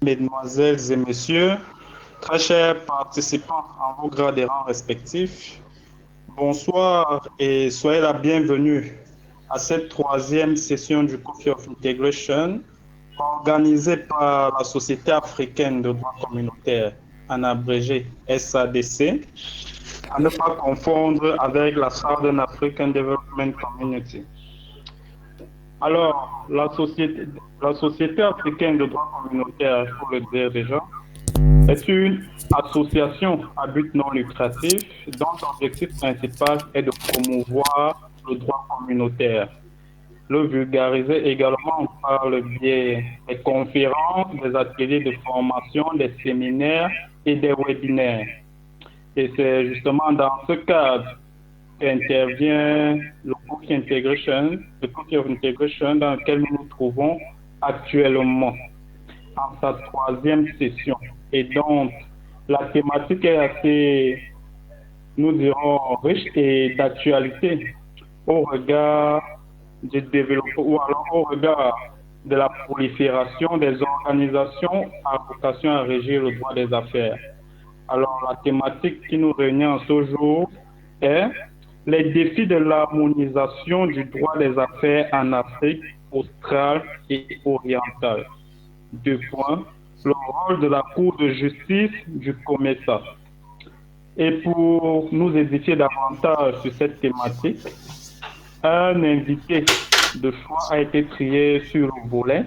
Mesdemoiselles et messieurs, très chers participants en vos grades et rangs respectifs, bonsoir et soyez la bienvenue à cette troisième session du Coffee of Integration organisée par la Société africaine de droit communautaire, en abrégé SADC, à ne pas confondre avec la Southern African Development Community. Alors, la Société africaine de droit communautaire, il faut le dire déjà, est une association à but non lucratif dont l'objectif principal est de promouvoir le droit communautaire, le vulgariser également par le biais des conférences, des ateliers de formation, des séminaires et des webinaires. Et c'est justement dans ce cadre qu'intervient le Cookie of Integration dans lequel nous nous trouvons actuellement en sa troisième session. Et donc, la thématique est assez, nous dirons, riche et d'actualité au regard du développement ou alors au regard de la prolifération des organisations à vocation à régir le droit des affaires. Alors, la thématique qui nous réunit en ce jour est les défis de l'harmonisation du droit des affaires en Afrique australe et orientale. Deux points. Le rôle de la Cour de justice du COMESA. Et pour nous édifier davantage sur cette thématique, un invité de choix a été trié sur le volet.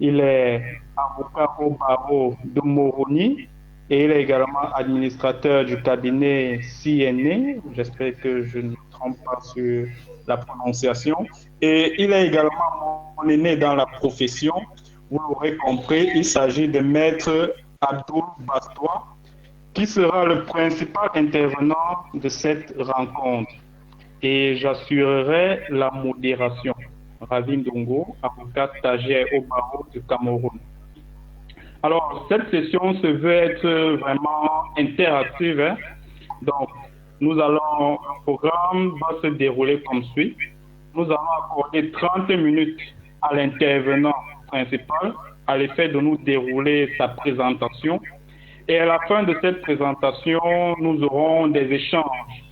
Il est avocat au barreau de Moroni et il est également administrateur du cabinet CNA. J'espère que je ne me trompe pas sur la prononciation. Et il est également mon aîné dans la profession. Vous l'aurez compris, il s'agit de Maître Abdoul Bastois, qui sera le principal intervenant de cette rencontre. Et j'assurerai la modération. Ravine Dongo, avocat stagiaire au barreau du Cameroun. Alors, cette session se veut être vraiment interactive, hein. Donc, le programme va se dérouler comme suit. Nous allons accorder 30 minutes à l'intervenant principal à l'effet de nous dérouler sa présentation. Et à la fin de cette présentation, nous aurons des échanges.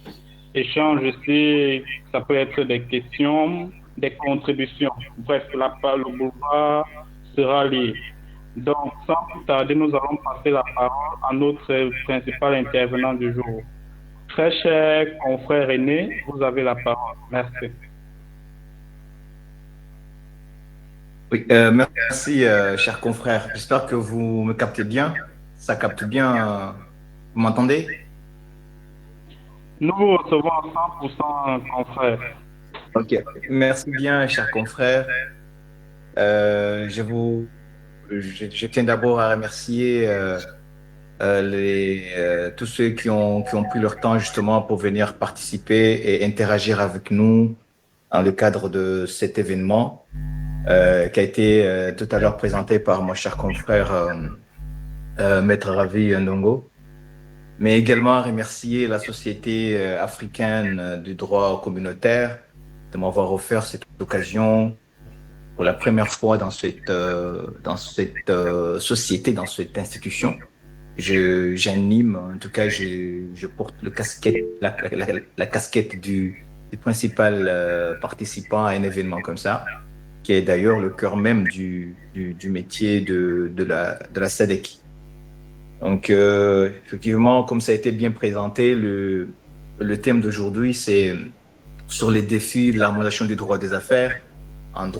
Échanges aussi, ça peut être des questions, des contributions. Bref, le boulevard sera libre. Donc, sans plus tarder, nous allons passer la parole à notre principal intervenant du jour. Très cher confrère René, vous avez la parole. Merci. Oui, merci, cher confrère. J'espère que vous me captez bien. Ça capte bien. Vous m'entendez? Nous vous recevons à 100%, confrère. Ok, merci bien, cher confrère. Je tiens d'abord à remercier tous ceux qui ont pris leur temps justement pour venir participer et interagir avec nous dans le cadre de cet événement qui a été tout à l'heure présenté par mon cher confrère Maître Ravi Ndongo, mais également remercier la Société africaine du droit communautaire de m'avoir offert cette occasion pour la première fois dans cette société, dans cette institution. J'anime, en tout cas, je porte la casquette du principal participant à un événement comme ça, qui est d'ailleurs le cœur même du métier de la SADC. Donc, effectivement, comme ça a été bien présenté, le thème d'aujourd'hui, c'est sur les défis de l'harmonisation du droit des affaires en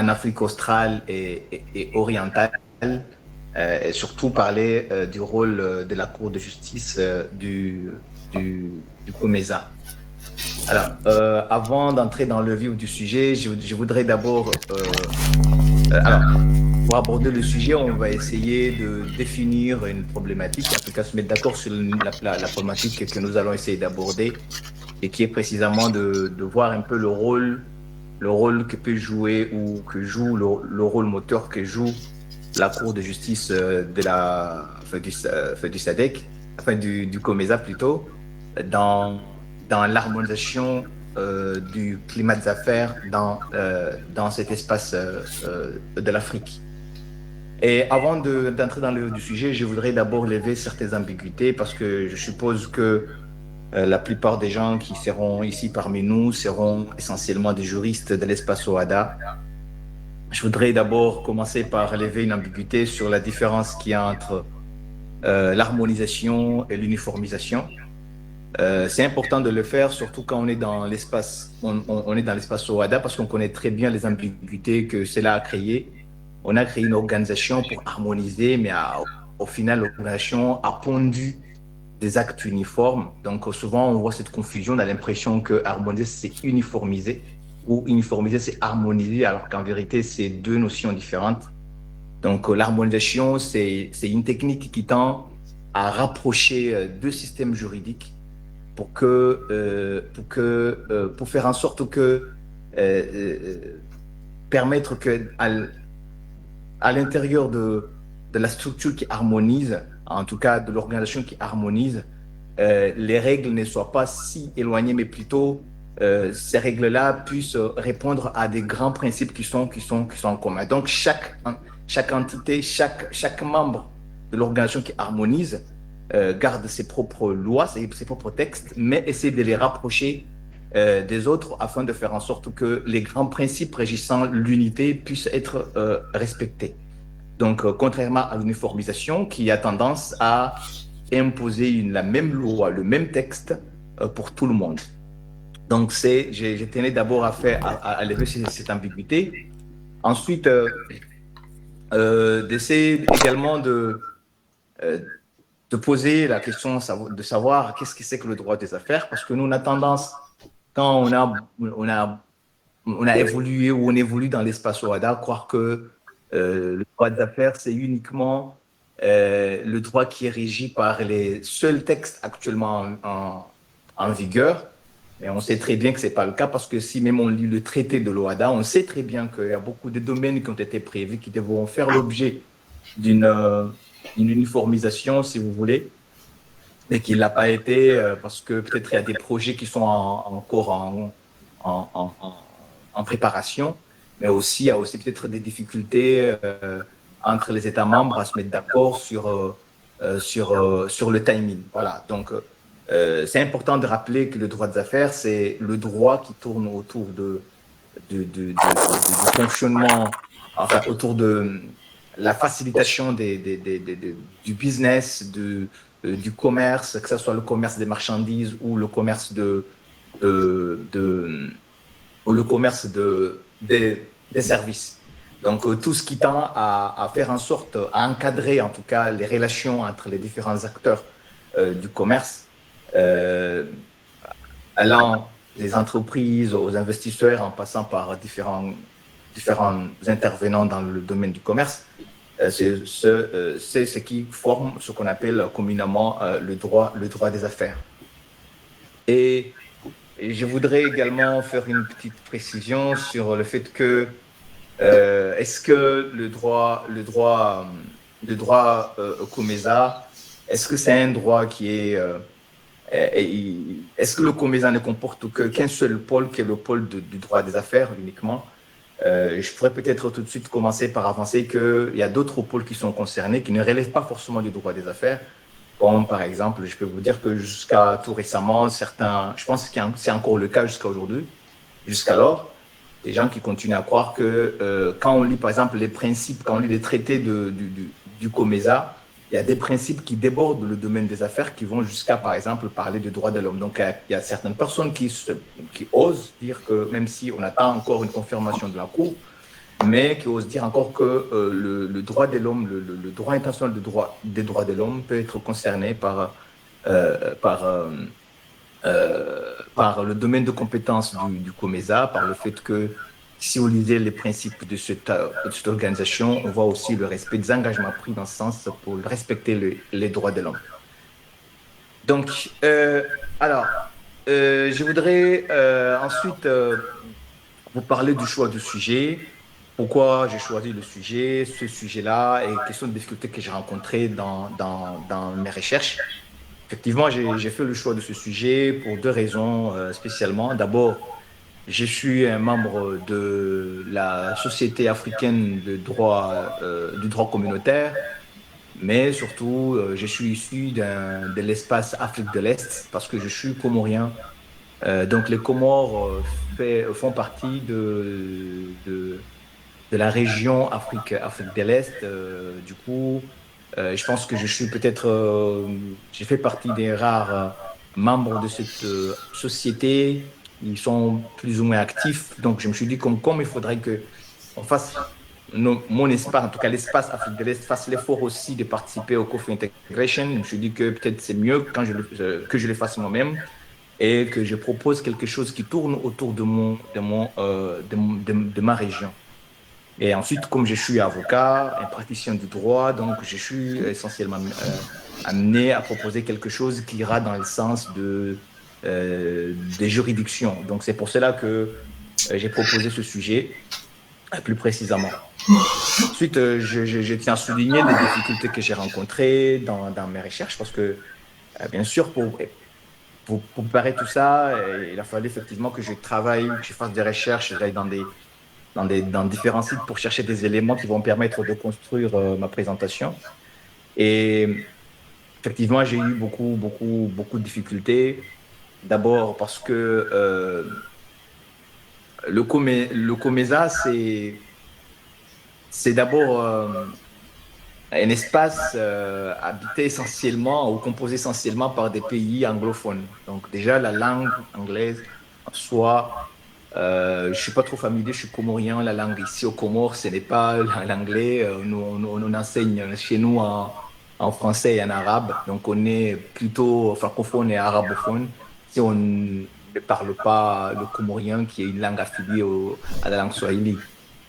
Afrique australe et orientale, et surtout parler du rôle de la Cour de justice du COMESA. Alors, avant d'entrer dans le vif du sujet, je voudrais d'abord... alors, pour aborder le sujet, on va essayer de définir une problématique, en tout cas se mettre d'accord sur la problématique que nous allons essayer d'aborder, et qui est précisément de voir un peu le rôle que peut jouer ou que joue le rôle moteur que joue la Cour de justice du SADC, enfin du COMESA plutôt, dans l'harmonisation du climat des affaires dans cet espace de l'Afrique. Et avant d'entrer dans le du sujet, je voudrais d'abord lever certaines ambiguïtés parce que je suppose que la plupart des gens qui seront ici parmi nous seront essentiellement des juristes de l'espace OHADA. Je voudrais d'abord commencer par lever une ambiguïté sur la différence qu'il y a entre l'harmonisation et l'uniformisation. C'est important de le faire, surtout quand on est dans l'espace, on est dans l'espace OHADA, parce qu'on connaît très bien les ambiguïtés que cela a créées. On a créé une organisation pour harmoniser, mais au final, l'organisation a pondu des actes uniformes. Donc, souvent, on voit cette confusion, on a l'impression que harmoniser, c'est uniformiser, ou uniformiser, c'est harmoniser, alors qu'en vérité, c'est deux notions différentes. Donc, l'harmonisation, c'est une technique qui tend à rapprocher deux systèmes juridiques pour faire en sorte que, permettre que à l'intérieur de la structure qui harmonise, en tout cas de l'organisation qui harmonise, les règles ne soient pas si éloignées, mais plutôt ces règles-là puissent répondre à des grands principes qui sont en commun. Donc, chaque entité, chaque membre de l'organisation qui harmonise garde ses propres lois, ses propres textes, mais essaie de les rapprocher des autres afin de faire en sorte que les grands principes régissant l'unité puissent être respectés. Donc, contrairement à l'uniformisation qui a tendance à imposer la même loi, le même texte pour tout le monde. Donc, je tenais d'abord à lever cette ambiguïté. Ensuite, d'essayer également de poser la question de savoir qu'est-ce que c'est que le droit des affaires, parce que nous, on a tendance, quand on a évolué ou on évolue dans l'espace OHADA, à croire que le droit des affaires, c'est uniquement le droit qui est régi par les seuls textes actuellement en vigueur. Mais on sait très bien que ce n'est pas le cas, parce que si même on lit le traité de l'OHADA, on sait très bien qu'il y a beaucoup de domaines qui ont été prévus, qui devront faire l'objet d'une uniformisation, si vous voulez, mais qui ne l'a pas été parce que peut-être il y a des projets qui sont encore en préparation, mais aussi il y a aussi peut-être des difficultés entre les États membres à se mettre d'accord sur le timing. Voilà, donc c'est important de rappeler que le droit des affaires, c'est le droit qui tourne autour du fonctionnement, enfin autour de la facilitation du business, du commerce, que ce soit le commerce des marchandises ou le commerce des services. Donc, tout ce qui tend à faire en sorte, à encadrer en tout cas les relations entre les différents acteurs du commerce, allant des entreprises aux investisseurs en passant par différents intervenants dans le domaine du commerce. C'est ce qui forme ce qu'on appelle communément le droit des affaires. Et je voudrais également faire une petite précision sur le fait que est-ce que le droit COMESA, est-ce que c'est un droit qui est est-ce que le COMESA ne comporte qu'un seul pôle, qui est le pôle du droit des affaires uniquement? Je pourrais peut-être tout de suite commencer par avancer qu'il y a d'autres pôles qui sont concernés, qui ne relèvent pas forcément du droit des affaires. Comme par exemple, je peux vous dire que jusqu'à tout récemment, je pense que c'est encore le cas jusqu'à aujourd'hui, jusqu'alors, des gens qui continuent à croire que quand on lit par exemple les principes, quand on lit les traités du COMESA, il y a des principes qui débordent le domaine des affaires, qui vont jusqu'à, par exemple, parler des droits de l'homme. Donc, il y a certaines personnes qui osent dire que, même si on attend encore une confirmation de la Cour, mais qui osent dire encore que le droit de l'homme, le droit international des droits de l'homme peut être concerné par le domaine de compétence du COMESA, par le fait que si vous lisez les principes de cette organisation, on voit aussi le respect des engagements pris dans ce sens pour respecter les droits de l'homme. Donc, je voudrais ensuite vous parler du choix du sujet. Pourquoi j'ai choisi ce sujet-là, et quelles sont les difficultés que j'ai rencontrées dans mes recherches. Effectivement, j'ai fait le choix de ce sujet pour deux raisons spécialement. D'abord, je suis un membre de la Société africaine du droit communautaire, mais surtout, je suis issu de l'espace Afrique de l'Est parce que je suis comorien. Donc, les Comores font partie de la région Afrique de l'Est. Du coup, je pense que je suis peut-être, j'ai fait partie des rares membres de cette société. Ils sont plus ou moins actifs. Donc, je me suis dit comme il faudrait que on fasse mon espace, en tout cas l'espace Afrique de l'Est, fasse l'effort aussi de participer au Coffee Integration. Je me suis dit que peut-être c'est mieux quand que je le fasse moi-même et que je propose quelque chose qui tourne autour de ma région. Et ensuite, comme je suis avocat, un praticien du droit, donc je suis essentiellement amené à proposer quelque chose qui ira dans le sens des juridictions. Donc c'est pour cela que j'ai proposé ce sujet plus précisément. Ensuite, je tiens à souligner les difficultés que j'ai rencontrées dans mes recherches parce que, bien sûr, pour préparer tout ça, il a fallu effectivement que je travaille, que je fasse des recherches, j'aille dans différents sites pour chercher des éléments qui vont me permettre de construire ma présentation. Et effectivement, j'ai eu beaucoup de difficultés. D'abord parce que le COMESA, c'est d'abord un espace habité essentiellement ou composé essentiellement par des pays anglophones. Donc déjà, la langue anglaise en soi, je ne suis pas trop familier, je suis comorien. La langue ici aux Comores, ce n'est pas l'anglais. On enseigne chez nous en français et en arabe. Donc on est plutôt francophone et arabophone. Si on ne parle pas le comorien, qui est une langue affiliée à la langue swahili.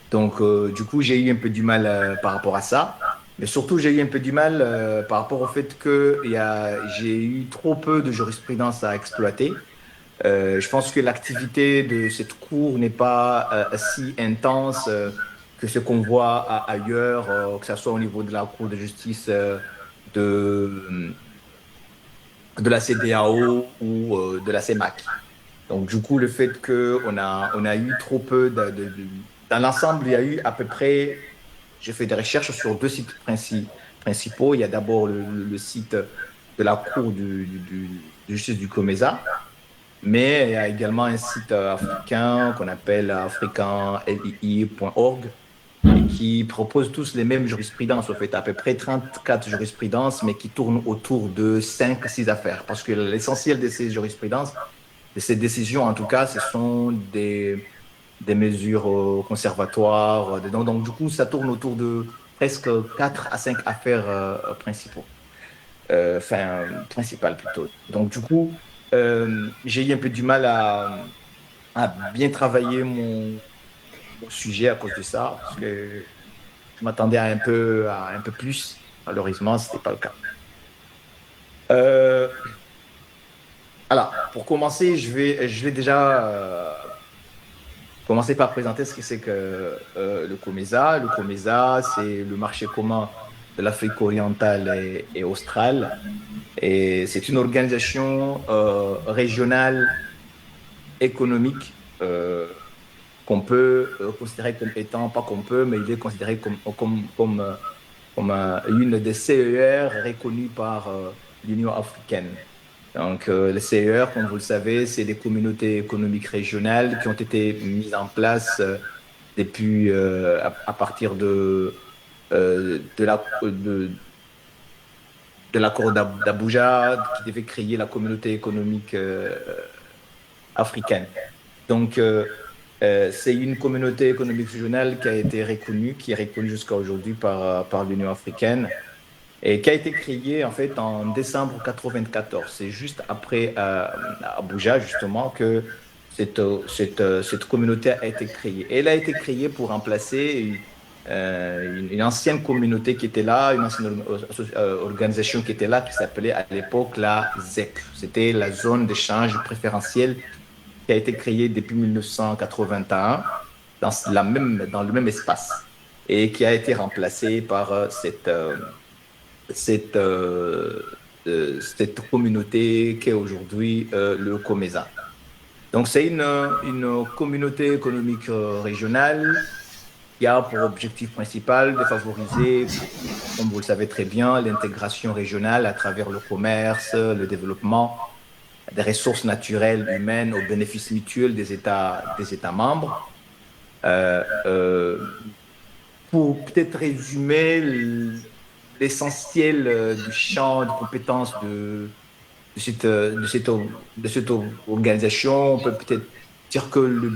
Donc, du coup, j'ai eu un peu du mal par rapport à ça. Mais surtout, j'ai eu un peu du mal par rapport au fait que j'ai eu trop peu de jurisprudence à exploiter. Je pense que l'activité de cette cour n'est pas si intense que ce qu'on voit ailleurs, que ce soit au niveau de la Cour de justice de, de la CEDEAO ou de la CEMAC. Donc, du coup, le fait on a eu trop peu dans l'ensemble, il y a eu à peu près, j'ai fait des recherches sur deux sites principaux. Il y a d'abord le site de la Cour de justice du COMESA, mais il y a également un site africain qu'on appelle africanlii.org et qui propose tous les mêmes jurisprudences, en fait, à peu près 34 jurisprudences, mais qui tournent autour de 5-6 affaires. Parce que l'essentiel de ces jurisprudences, de ces décisions, en tout cas, ce sont des mesures conservatoires. Donc, du coup, ça tourne autour de presque 4 à 5 affaires principaux. Principales plutôt. Donc, du coup, j'ai eu un peu du mal à bien travailler mon sujet à cause de ça, parce que je m'attendais à un peu plus. Malheureusement, ce n'était pas le cas. Euh, alors, pour commencer, je vais déjà commencer par présenter ce que c'est que le COMESA. Le COMESA, c'est le marché commun de l'Afrique orientale et australe. Et c'est une organisation régionale économique qu'on peut considérer comme étant, pas qu'on peut, mais il est considéré comme une des CER reconnues par l'Union africaine. Donc, les CER, comme vous le savez, c'est des communautés économiques régionales qui ont été mises en place depuis à partir de l'accord d'Abuja qui devait créer la communauté économique africaine. Donc, c'est une communauté économique régionale qui a été reconnue, qui est reconnue jusqu'à aujourd'hui par l'Union africaine et qui a été créée en fait en décembre 94. C'est juste après Abuja justement que cette communauté a été créée. Et elle a été créée pour remplacer une ancienne communauté qui était là, une ancienne organisation qui était là, qui s'appelait à l'époque la ZEC. C'était la zone d'échange préférentiel qui a été créée depuis 1981 dans le même espace et qui a été remplacée par cette communauté qui est aujourd'hui le COMESA. Donc, c'est une communauté économique régionale qui a pour objectif principal de favoriser, comme vous le savez très bien, l'intégration régionale à travers le commerce, le développement des ressources naturelles humaines au bénéfice mutuel des États membres. Euh, euh, pour peut-être résumer l'essentiel du champ de compétences de cette organisation, on peut peut-être dire que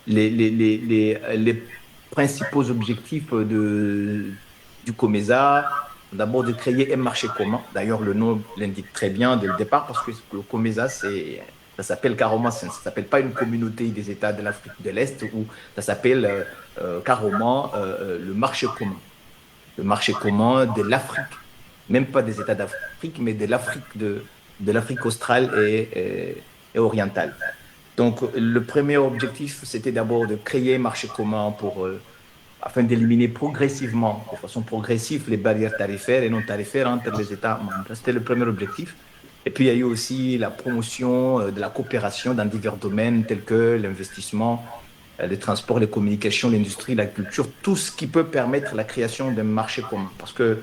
les principaux objectifs du COMESA, d'abord de créer un marché commun. D'ailleurs, le nom l'indique très bien dès le départ parce que le COMESA, ça s'appelle carrément, ça ne s'appelle pas une communauté des États de l'Afrique de l'Est, ou ça s'appelle carrément le marché commun. Le marché commun de l'Afrique, même pas des États d'Afrique, mais de l'Afrique australe et orientale. Donc, le premier objectif, c'était d'abord de créer un marché commun afin d'éliminer progressivement, de façon progressive, les barrières tarifaires et non tarifaires entre les États membres. C'était le premier objectif. Et puis, il y a eu aussi la promotion de la coopération dans divers domaines tels que l'investissement, les transports, les communications, l'industrie, la culture, tout ce qui peut permettre la création d'un marché commun. Parce que,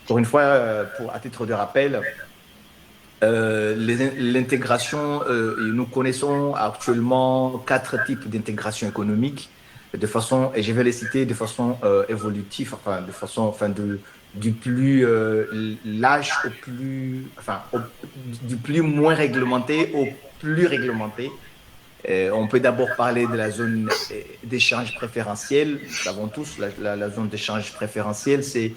encore une fois, à titre de rappel, l'intégration, nous connaissons actuellement 4 types d'intégration économique et je vais les citer de façon évolutive, du plus large du plus moins réglementé au plus réglementé. On peut d'abord parler de la zone d'échange préférentiel. Nous savons tous, la zone d'échange préférentiel, c'est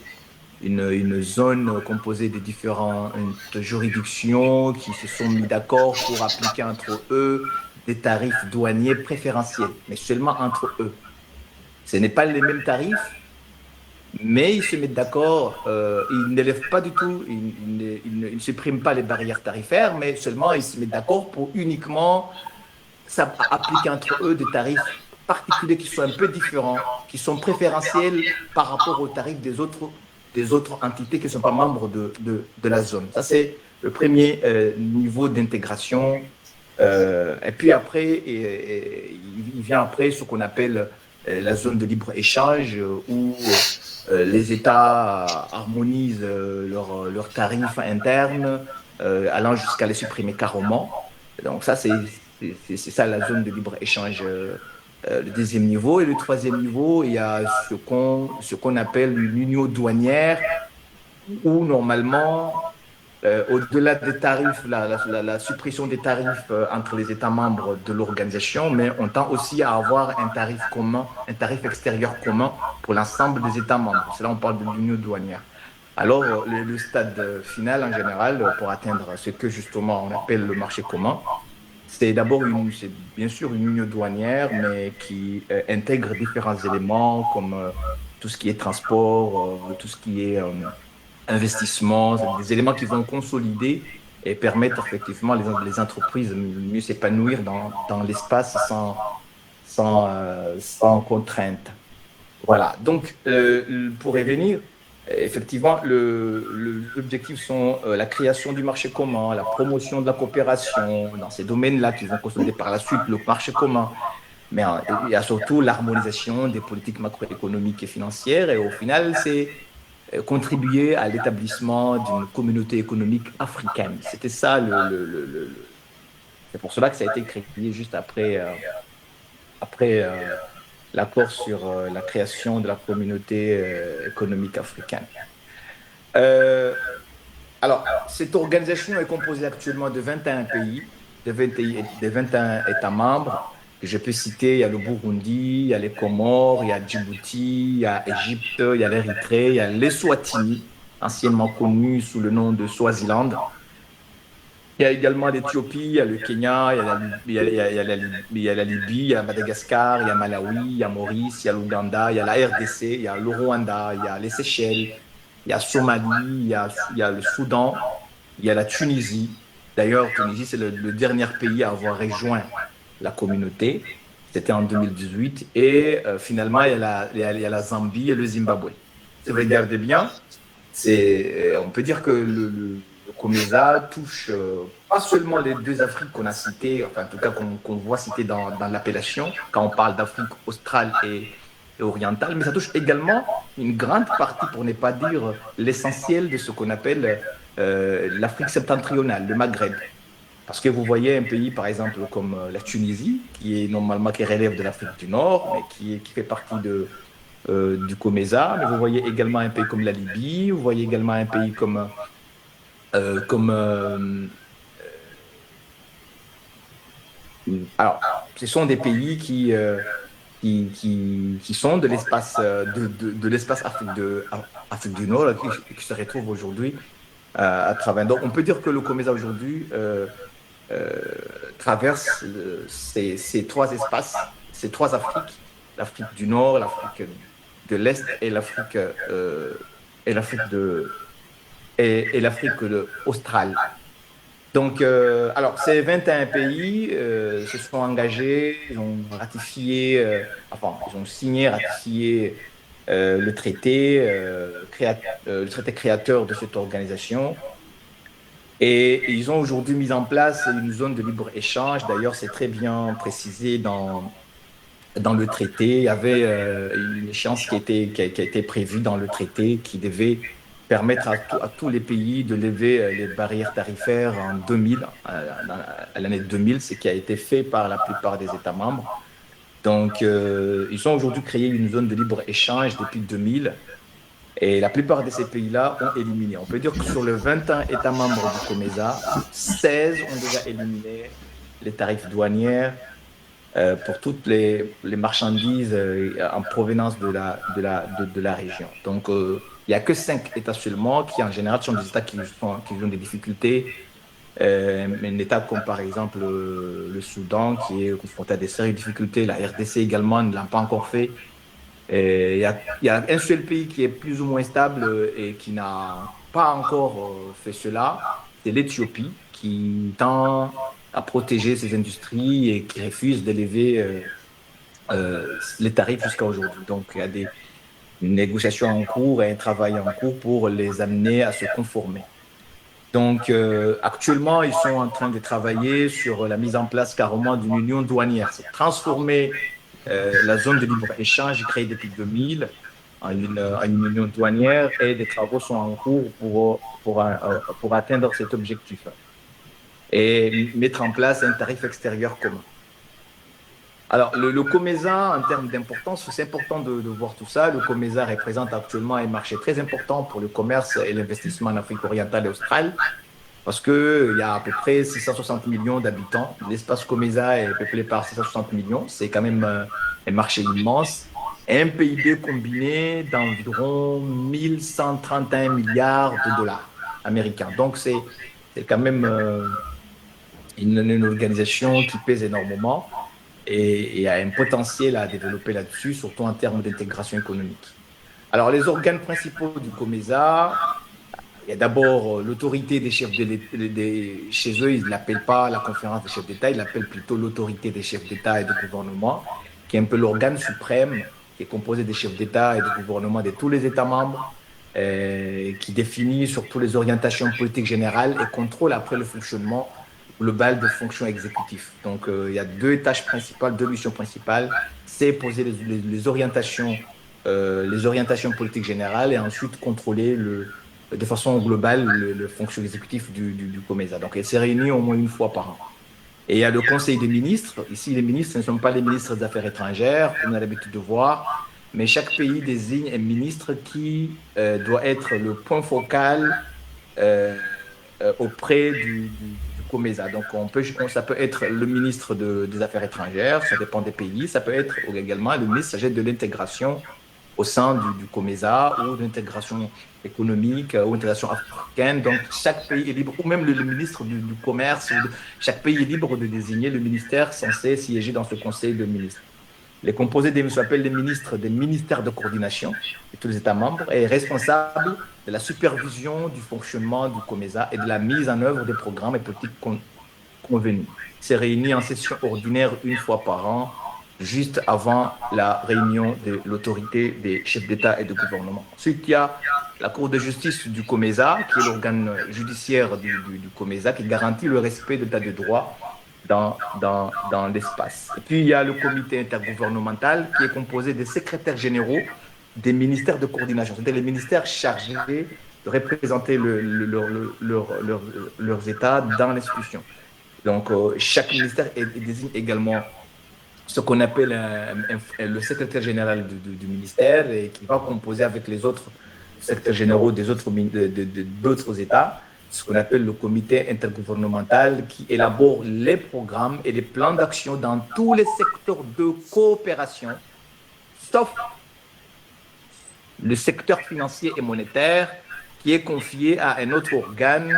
une zone composée de différentes juridictions qui se sont mis d'accord pour appliquer entre eux des tarifs douaniers préférentiels, mais seulement entre eux. Ce n'est pas les mêmes tarifs, mais ils se mettent d'accord, ils n'élèvent pas du tout, ils ne suppriment pas les barrières tarifaires, mais seulement ils se mettent d'accord pour uniquement appliquer entre eux des tarifs particuliers qui sont un peu différents, qui sont préférentiels par rapport aux tarifs des autres entités qui ne sont pas membres de la zone. Ça, c'est le premier niveau d'intégration. Et puis après, il vient après ce qu'on appelle la zone de libre-échange où les États harmonisent leurs tarifs internes, allant jusqu'à les supprimer carrément. Donc ça, c'est ça la zone de libre-échange. Le deuxième niveau. Et le troisième niveau, il y a ce qu'on appelle une union douanière où normalement, au-delà des tarifs, la suppression des tarifs entre les États membres de l'organisation, mais on tend aussi à avoir un tarif commun, un tarif extérieur commun pour l'ensemble des États membres. C'est là on parle de l'union douanière. Alors, le stade final, en général, pour atteindre ce que justement on appelle le marché commun, c'est bien sûr une union douanière, mais qui intègre différents éléments comme tout ce qui est transport, tout ce qui est investissement, des éléments qui vont consolider et permettre effectivement les entreprises de mieux s'épanouir dans l'espace sans contrainte. Voilà, donc pour revenir, effectivement, l'objectif sont la création du marché commun, la promotion de la coopération dans ces domaines-là qui vont consolider par la suite le marché commun. Mais il y a surtout l'harmonisation des politiques macroéconomiques et financières. Et au final, c'est contribuer à l'établissement d'une communauté économique africaine. C'était ça c'est pour cela que ça a été créé juste après l'accord sur la création de la communauté économique africaine. Alors, cette organisation est composée actuellement de 21 pays, de 21 États membres, que je peux citer. Il y a le Burundi, il y a les Comores, il y a Djibouti, il y a l'Égypte, il y a l'Érythrée, il y a l'Eswatini, anciennement connu sous le nom de Swaziland. Il y a également l'Éthiopie, il y a le Kenya, il y a la Libye, il y a Madagascar, il y a Malawi, il y a Maurice, il y a l'Ouganda, il y a la RDC, il y a le Rwanda, il y a les Seychelles, il y a Somalie, il y a le Soudan, il y a la Tunisie. D'ailleurs, Tunisie, c'est le dernier pays à avoir rejoint la communauté. C'était en 2018. Et finalement, il y a la Zambie et le Zimbabwe. Si vous regardez bien, on peut dire que le COMESA touche pas seulement les deux Afriques qu'on a citées, enfin en tout cas qu'on voit citées dans l'appellation, quand on parle d'Afrique australe et orientale, mais ça touche également une grande partie, pour ne pas dire l'essentiel de ce qu'on appelle l'Afrique septentrionale, le Maghreb. Parce que vous voyez un pays, par exemple, comme la Tunisie, qui relève de l'Afrique du Nord, mais qui fait partie du COMESA, mais vous voyez également un pays comme la Libye, vous voyez également un pays euh, comme euh, alors, ce sont des pays qui sont de l'espace de l'espace Afrique du Nord qui se retrouvent aujourd'hui à travers. Donc, on peut dire que le COMESA aujourd'hui euh, traverse ces trois espaces, ces trois Afriques, l'Afrique du Nord, l'Afrique de l'Est et l'Afrique et l'Afrique australe. Donc, alors, ces 21 pays se sont engagés, ils ont ratifié, ils ont signé, ratifié le traité créateur de cette organisation. Et ils ont aujourd'hui mis en place une zone de libre-échange. D'ailleurs, c'est très bien précisé dans le traité. Il y avait une échéance qui a été prévue dans le traité qui devait permettre à tous les pays de lever les barrières tarifaires en 2000, à l'année 2000, ce qui a été fait par la plupart des États membres. Donc, ils ont aujourd'hui créé une zone de libre-échange depuis 2000 et la plupart de ces pays-là ont éliminé. On peut dire que sur les 21 États membres du COMESA, 16 ont déjà éliminé les tarifs douanières pour toutes les marchandises en provenance de la région. Donc, il n'y a que 5 États seulement qui, en général, sont des États qui ont des difficultés. Un État comme, par exemple, le Soudan, qui est confronté à des sérieuses difficultés. La RDC également ne l'a pas encore fait. Il y a un seul pays qui est plus ou moins stable et qui n'a pas encore fait cela, c'est l'Éthiopie, qui tend à protéger ses industries et qui refuse d'élever les tarifs jusqu'à aujourd'hui. Donc, il y a des négociations en cours et un travail en cours pour les amener à se conformer. Donc, actuellement, ils sont en train de travailler sur la mise en place carrément d'une union douanière. C'est transformer la zone de libre-échange créée depuis 2000 en une union douanière et des travaux sont en cours pour atteindre cet objectif et mettre en place un tarif extérieur commun. Alors, le COMESA, en termes d'importance, c'est important de voir tout ça. Le COMESA représente actuellement un marché très important pour le commerce et l'investissement en Afrique orientale et australe, parce qu'il y a à peu près 660 millions d'habitants. L'espace COMESA est peuplé par 660 millions. C'est quand même un marché immense. Un PIB combiné d'environ 1131 milliards de dollars américains. Donc, c'est quand même une organisation qui pèse énormément et a un potentiel à développer là-dessus, surtout en termes d'intégration économique. Alors, les organes principaux du COMESA, il y a d'abord l'autorité des chefs chez eux, ils ne l'appellent pas la conférence des chefs d'État, ils l'appellent plutôt l'autorité des chefs d'État et de gouvernement, qui est un peu l'organe suprême, qui est composé des chefs d'État et de gouvernement de tous les États membres, qui définit surtout les orientations politiques générales et contrôle après le fonctionnement global de fonctions exécutives. Donc, il y a deux tâches principales, deux missions principales, c'est poser les orientations politiques générales et ensuite contrôler de façon globale le fonction exécutif du COMESA. Donc, elle s'est réunie au moins une fois par an. Et il y a le Conseil des ministres. Ici, les ministres ne sont pas les ministres des Affaires étrangères, comme on a l'habitude de voir, mais chaque pays désigne un ministre qui doit être le point focal auprès du COMESA. Donc, ça peut être le ministre des Affaires étrangères, ça dépend des pays. Ça peut être également le ministre chargé de l'intégration au sein du COMESA ou de l'intégration économique ou l'intégration africaine. Donc, chaque pays est libre, ou même le ministre du commerce, chaque pays est libre de désigner le ministère censé siéger dans ce conseil de ministres. Les composés s'appellent les ministres des ministères de coordination de tous les États membres et responsable de la supervision du fonctionnement du COMESA et de la mise en œuvre des programmes et politiques convenus. Il s'est réuni en session ordinaire une fois par an juste avant la réunion de l'autorité des chefs d'État et de gouvernement. Ensuite, il y a la Cour de justice du COMESA, qui est l'organe judiciaire du COMESA, qui garantit le respect de l'état de droit dans l'espace. Et puis, il y a le comité intergouvernemental, qui est composé des secrétaires généraux des ministères de coordination, c'est-à-dire les ministères chargés de représenter leurs États dans l'institution. Donc, chaque ministère désigne également ce qu'on appelle le secrétaire général du ministère et qui va composer avec les autres secrétaires généraux d'autres États, ce qu'on appelle le comité intergouvernemental qui élabore les programmes et les plans d'action dans tous les secteurs de coopération, sauf le secteur financier et monétaire qui est confié à un autre organe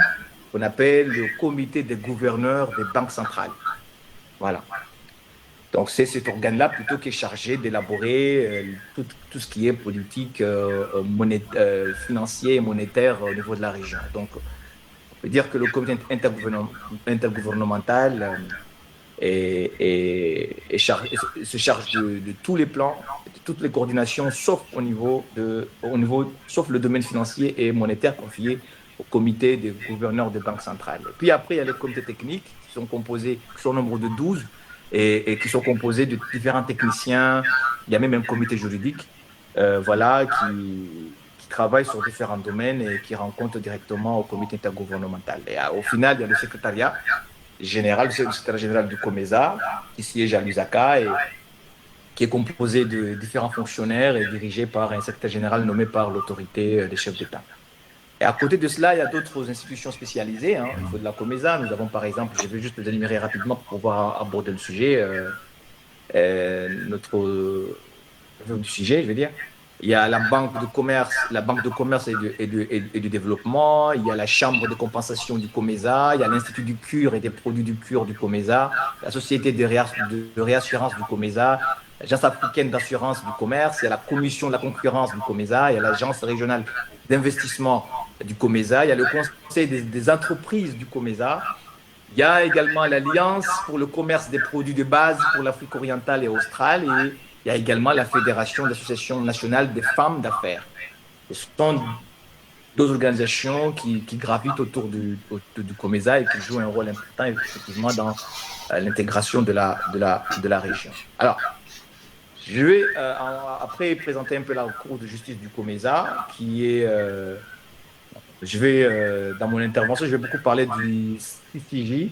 qu'on appelle le comité des gouverneurs des banques centrales. Voilà. Donc, c'est cet organe-là plutôt qui est chargé d'élaborer tout ce qui est politique financier et monétaire au niveau de la région. Donc, on peut dire que le comité intergouvernemental se charge de tous les plans, de toutes les coordinations, sauf sauf le domaine financier et monétaire confié au comité des gouverneurs des banques centrales. Puis après, il y a les comités techniques qui sont composés, qui sont au nombre de 12, et qui sont composés de différents techniciens. Il y a même un comité juridique qui travaille sur différents domaines et qui rencontre directement au comité intergouvernemental. Et au final, il y a le secrétariat général, le secrétaire général du COMESA, qui siège à Lusaka et qui est composé de différents fonctionnaires et dirigé par un secrétaire général nommé par l'autorité des chefs d'État. Et à côté de cela, il y a d'autres institutions spécialisées. Au niveau de la COMESA, nous avons par exemple, je vais juste les énumérer rapidement pour pouvoir aborder le sujet, du sujet, je veux dire. Il y a la banque de commerce et du développement. Il y a la chambre de compensation du COMESA. Il y a l'Institut du cure et des produits du cure du COMESA. La société de réassurance du COMESA. L'agence africaine d'assurance du commerce. Il y a la commission de la concurrence du COMESA. Il y a l'agence régionale d'investissement du COMESA. Il y a le conseil des entreprises du COMESA. Il y a également l'Alliance pour le commerce des produits de base pour l'Afrique orientale et australe. Et il y a également la Fédération d'Associations nationales des femmes d'affaires. Ce sont deux organisations qui gravitent autour du COMESA et qui jouent un rôle important effectivement dans l'intégration de la région. Alors, je vais après présenter un peu la Cour de justice du COMESA qui est... dans mon intervention, je vais beaucoup parler du CCJ.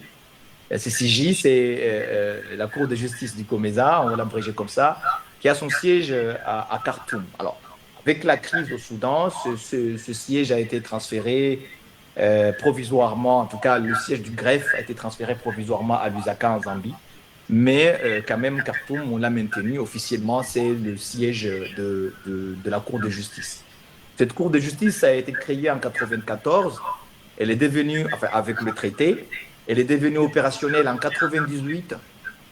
CCJ, c'est la Cour de justice du COMESA, on va l'abréger comme ça, qui a son siège à Khartoum. Alors, avec la crise au Soudan, ce siège a été transféré provisoirement, en tout cas, le siège du greffe a été transféré provisoirement à Lusaka, en Zambie. Mais quand même, Khartoum, on l'a maintenu officiellement, c'est le siège de la Cour de justice. Cette Cour de justice a été créée en 1994. Elle est devenue, enfin, avec le traité, elle est devenue opérationnelle en 1998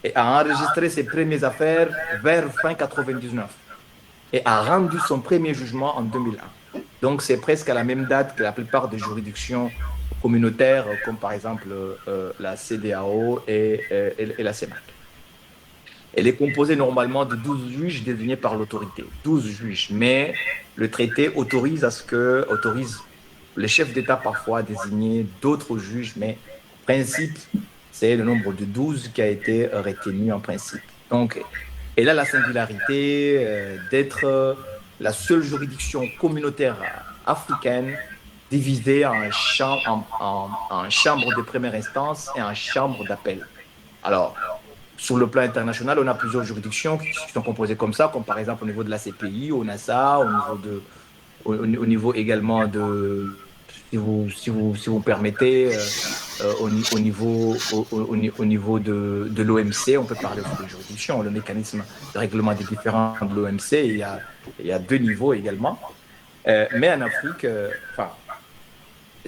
et a enregistré ses premières affaires vers fin 1999 et a rendu son premier jugement en 2001. Donc, c'est presque à la même date que la plupart des juridictions communautaires, comme par exemple la CEDEAO et la CEMAC. Elle est composée normalement de 12 juges désignés par l'autorité. 12 juges, mais le traité autorise les chefs d'État parfois à désigner d'autres juges, mais en principe, c'est le nombre de 12 qui a été retenu en principe. Donc, elle a la singularité d'être la seule juridiction communautaire africaine divisée en chambres de première instance et en chambres d'appel. Alors, sur le plan international, on a plusieurs juridictions qui sont composées comme ça, comme par exemple au niveau de la CPI, au NASA, au niveau également de, si vous permettez, au niveau de l'OMC, on peut parler de juridiction, le mécanisme de règlement des différends de l'OMC, il y a 2 niveaux également. Mais en Afrique,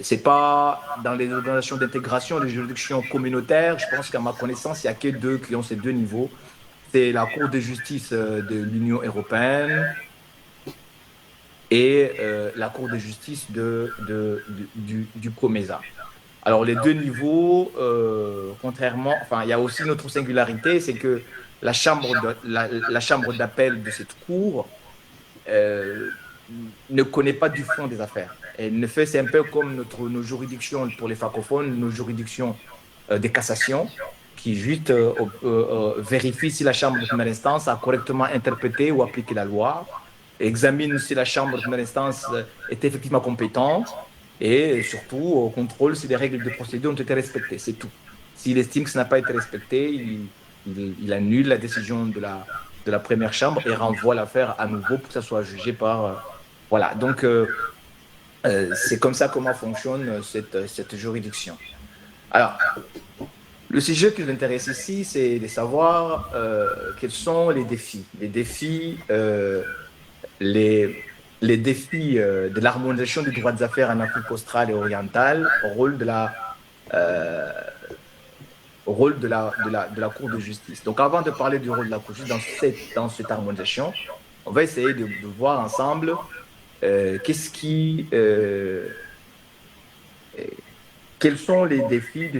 c'est pas dans les organisations d'intégration, les juridictions communautaires. Je pense qu'à ma connaissance, il n'y a que 2 qui ont ces 2 niveaux. C'est la Cour de justice de l'Union européenne et la Cour de justice du COMESA. Alors, les 2 niveaux, il y a aussi une autre singularité, c'est que la chambre d'appel de cette cour ne connaît pas du fond des affaires. Elle ne fait, c'est un peu comme nos juridictions pour les francophones, nos juridictions des cassations, qui juste vérifient si la chambre de première instance a correctement interprété ou appliqué la loi, examine si la chambre de première instance est effectivement compétente et surtout contrôle si les règles de procédure ont été respectées. C'est tout. S'il estime que ça n'a pas été respecté, il annule la décision de la première chambre et renvoie l'affaire à nouveau pour que ça soit jugé par... voilà, donc c'est comme ça comment fonctionne cette juridiction. Alors, le sujet qui nous intéresse ici, c'est de savoir quels sont les défis. Les défis de l'harmonisation du droit des affaires en Afrique australe et orientale au rôle de la Cour de justice. Donc, avant de parler du rôle de la Cour de justice dans cette harmonisation, on va essayer de voir ensemble quels sont les défis de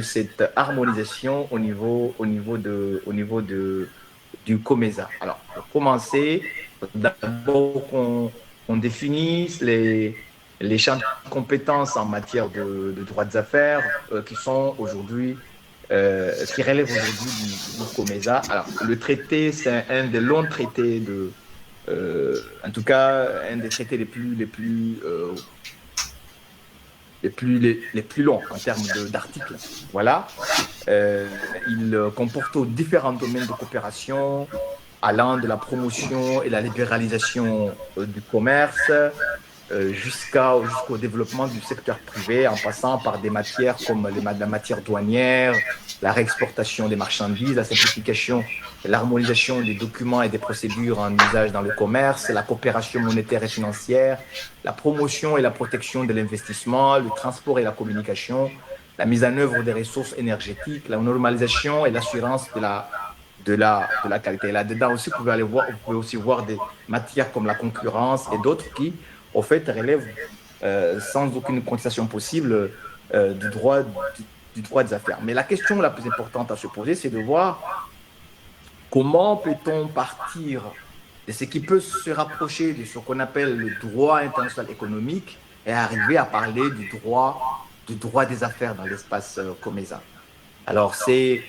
cette harmonisation au niveau du COMESA. Alors, pour commencer, d'abord qu'on définisse les champs de compétences en matière de droit des affaires qui relèvent aujourd'hui du COMESA. Alors, le traité, c'est un des longs traités en tout cas, un des traités les plus longs en termes d'articles. Voilà. Il comporte différents domaines de coopération, allant de la promotion et la libéralisation du commerce jusqu'au développement du secteur privé, en passant par des matières comme la matière douanière, la réexportation des marchandises, la simplification, l'harmonisation des documents et des procédures en usage dans le commerce, la coopération monétaire et financière, la promotion et la protection de l'investissement, le transport et la communication, la mise en œuvre des ressources énergétiques, la normalisation et l'assurance de la qualité. Là-dedans aussi, vous pouvez aussi voir des matières comme la concurrence et d'autres qui, au fait, relèvent sans aucune contestation possible du droit des affaires. Mais la question la plus importante à se poser, c'est de voir comment peut-on partir de ce qui peut se rapprocher de ce qu'on appelle le droit international économique et arriver à parler du droit des affaires dans l'espace COMESA. Alors, c'est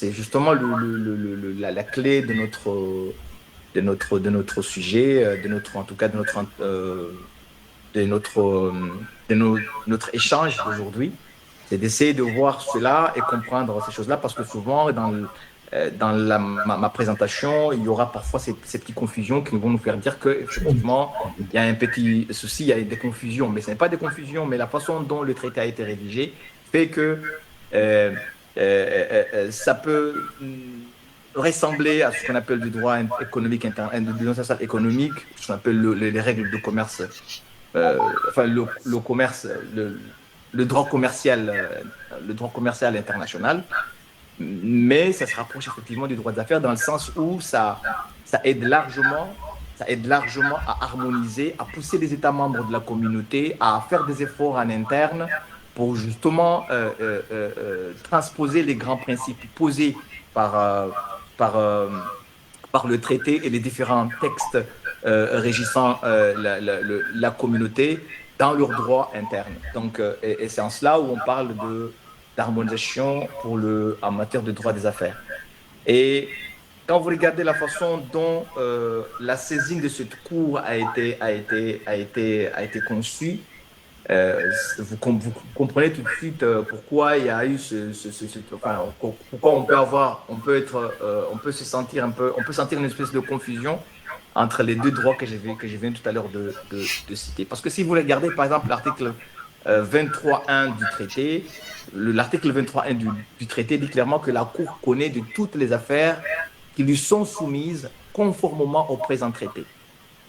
justement la clé de notre sujet, de notre échange d'aujourd'hui. C'est d'essayer de voir cela et comprendre ces choses-là, parce que souvent, dans ma présentation, il y aura parfois ces petites confusions qui vont nous faire dire qu'effectivement, il y a un petit souci, il y a des confusions. Mais ce n'est pas des confusions, mais la façon dont le traité a été rédigé fait que ça peut ressembler à ce qu'on appelle du droit économique international économique, ce qu'on appelle les règles de commerce, le commerce, le droit commercial international, mais ça se rapproche effectivement du droit des affaires dans le sens où ça aide largement à harmoniser, à pousser les États membres de la communauté à faire des efforts en interne pour justement transposer les grands principes posés par le traité et les différents textes régissant la communauté dans leur droit interne. Donc, et c'est en cela où on parle d'harmonisation en matière de droit des affaires. Et quand vous regardez la façon dont la saisine de cette cour a été conçue, vous comprenez tout de suite pourquoi il y a eu pourquoi on peut sentir une espèce de confusion entre les deux droits que je viens tout à l'heure de citer. Parce que si vous regardez par exemple l'article 23.1 du traité, l'article 23.1 du traité dit clairement que la Cour connaît de toutes les affaires qui lui sont soumises conformément au présent traité.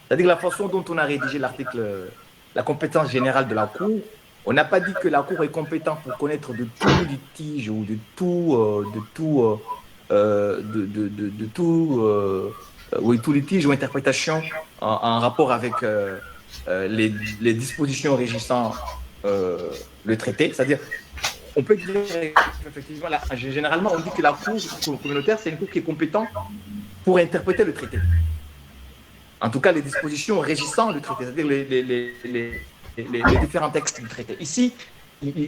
C'est-à-dire la façon dont on a rédigé la compétence générale de la Cour, on n'a pas dit que la Cour est compétente pour connaître de tout litige ou de tout litige ou interprétation en rapport avec les dispositions régissant le traité. C'est-à-dire, on peut dire effectivement, généralement, on dit que la Cour communautaire, c'est une Cour qui est compétente pour interpréter le traité. En tout cas, les dispositions régissant le traité, c'est-à-dire les différents textes du traité. Ici,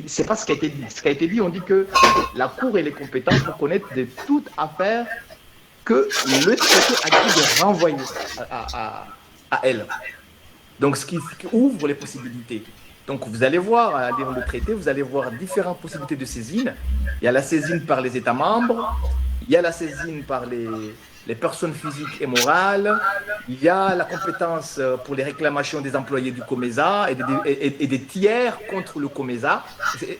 c'est pas ce qui a été dit. Ce qui a été dit, on dit que la Cour elle est compétente pour connaître de toute affaire que le traité a dit de renvoyer à elle. Donc, ce qui ouvre les possibilités. Donc, vous allez voir, à lire le traité, vous allez voir différentes possibilités de saisine. Il y a la saisine par les États membres, il y a la saisine par les personnes physiques et morales, il y a la compétence pour les réclamations des employés du COMESA et des tiers contre le COMESA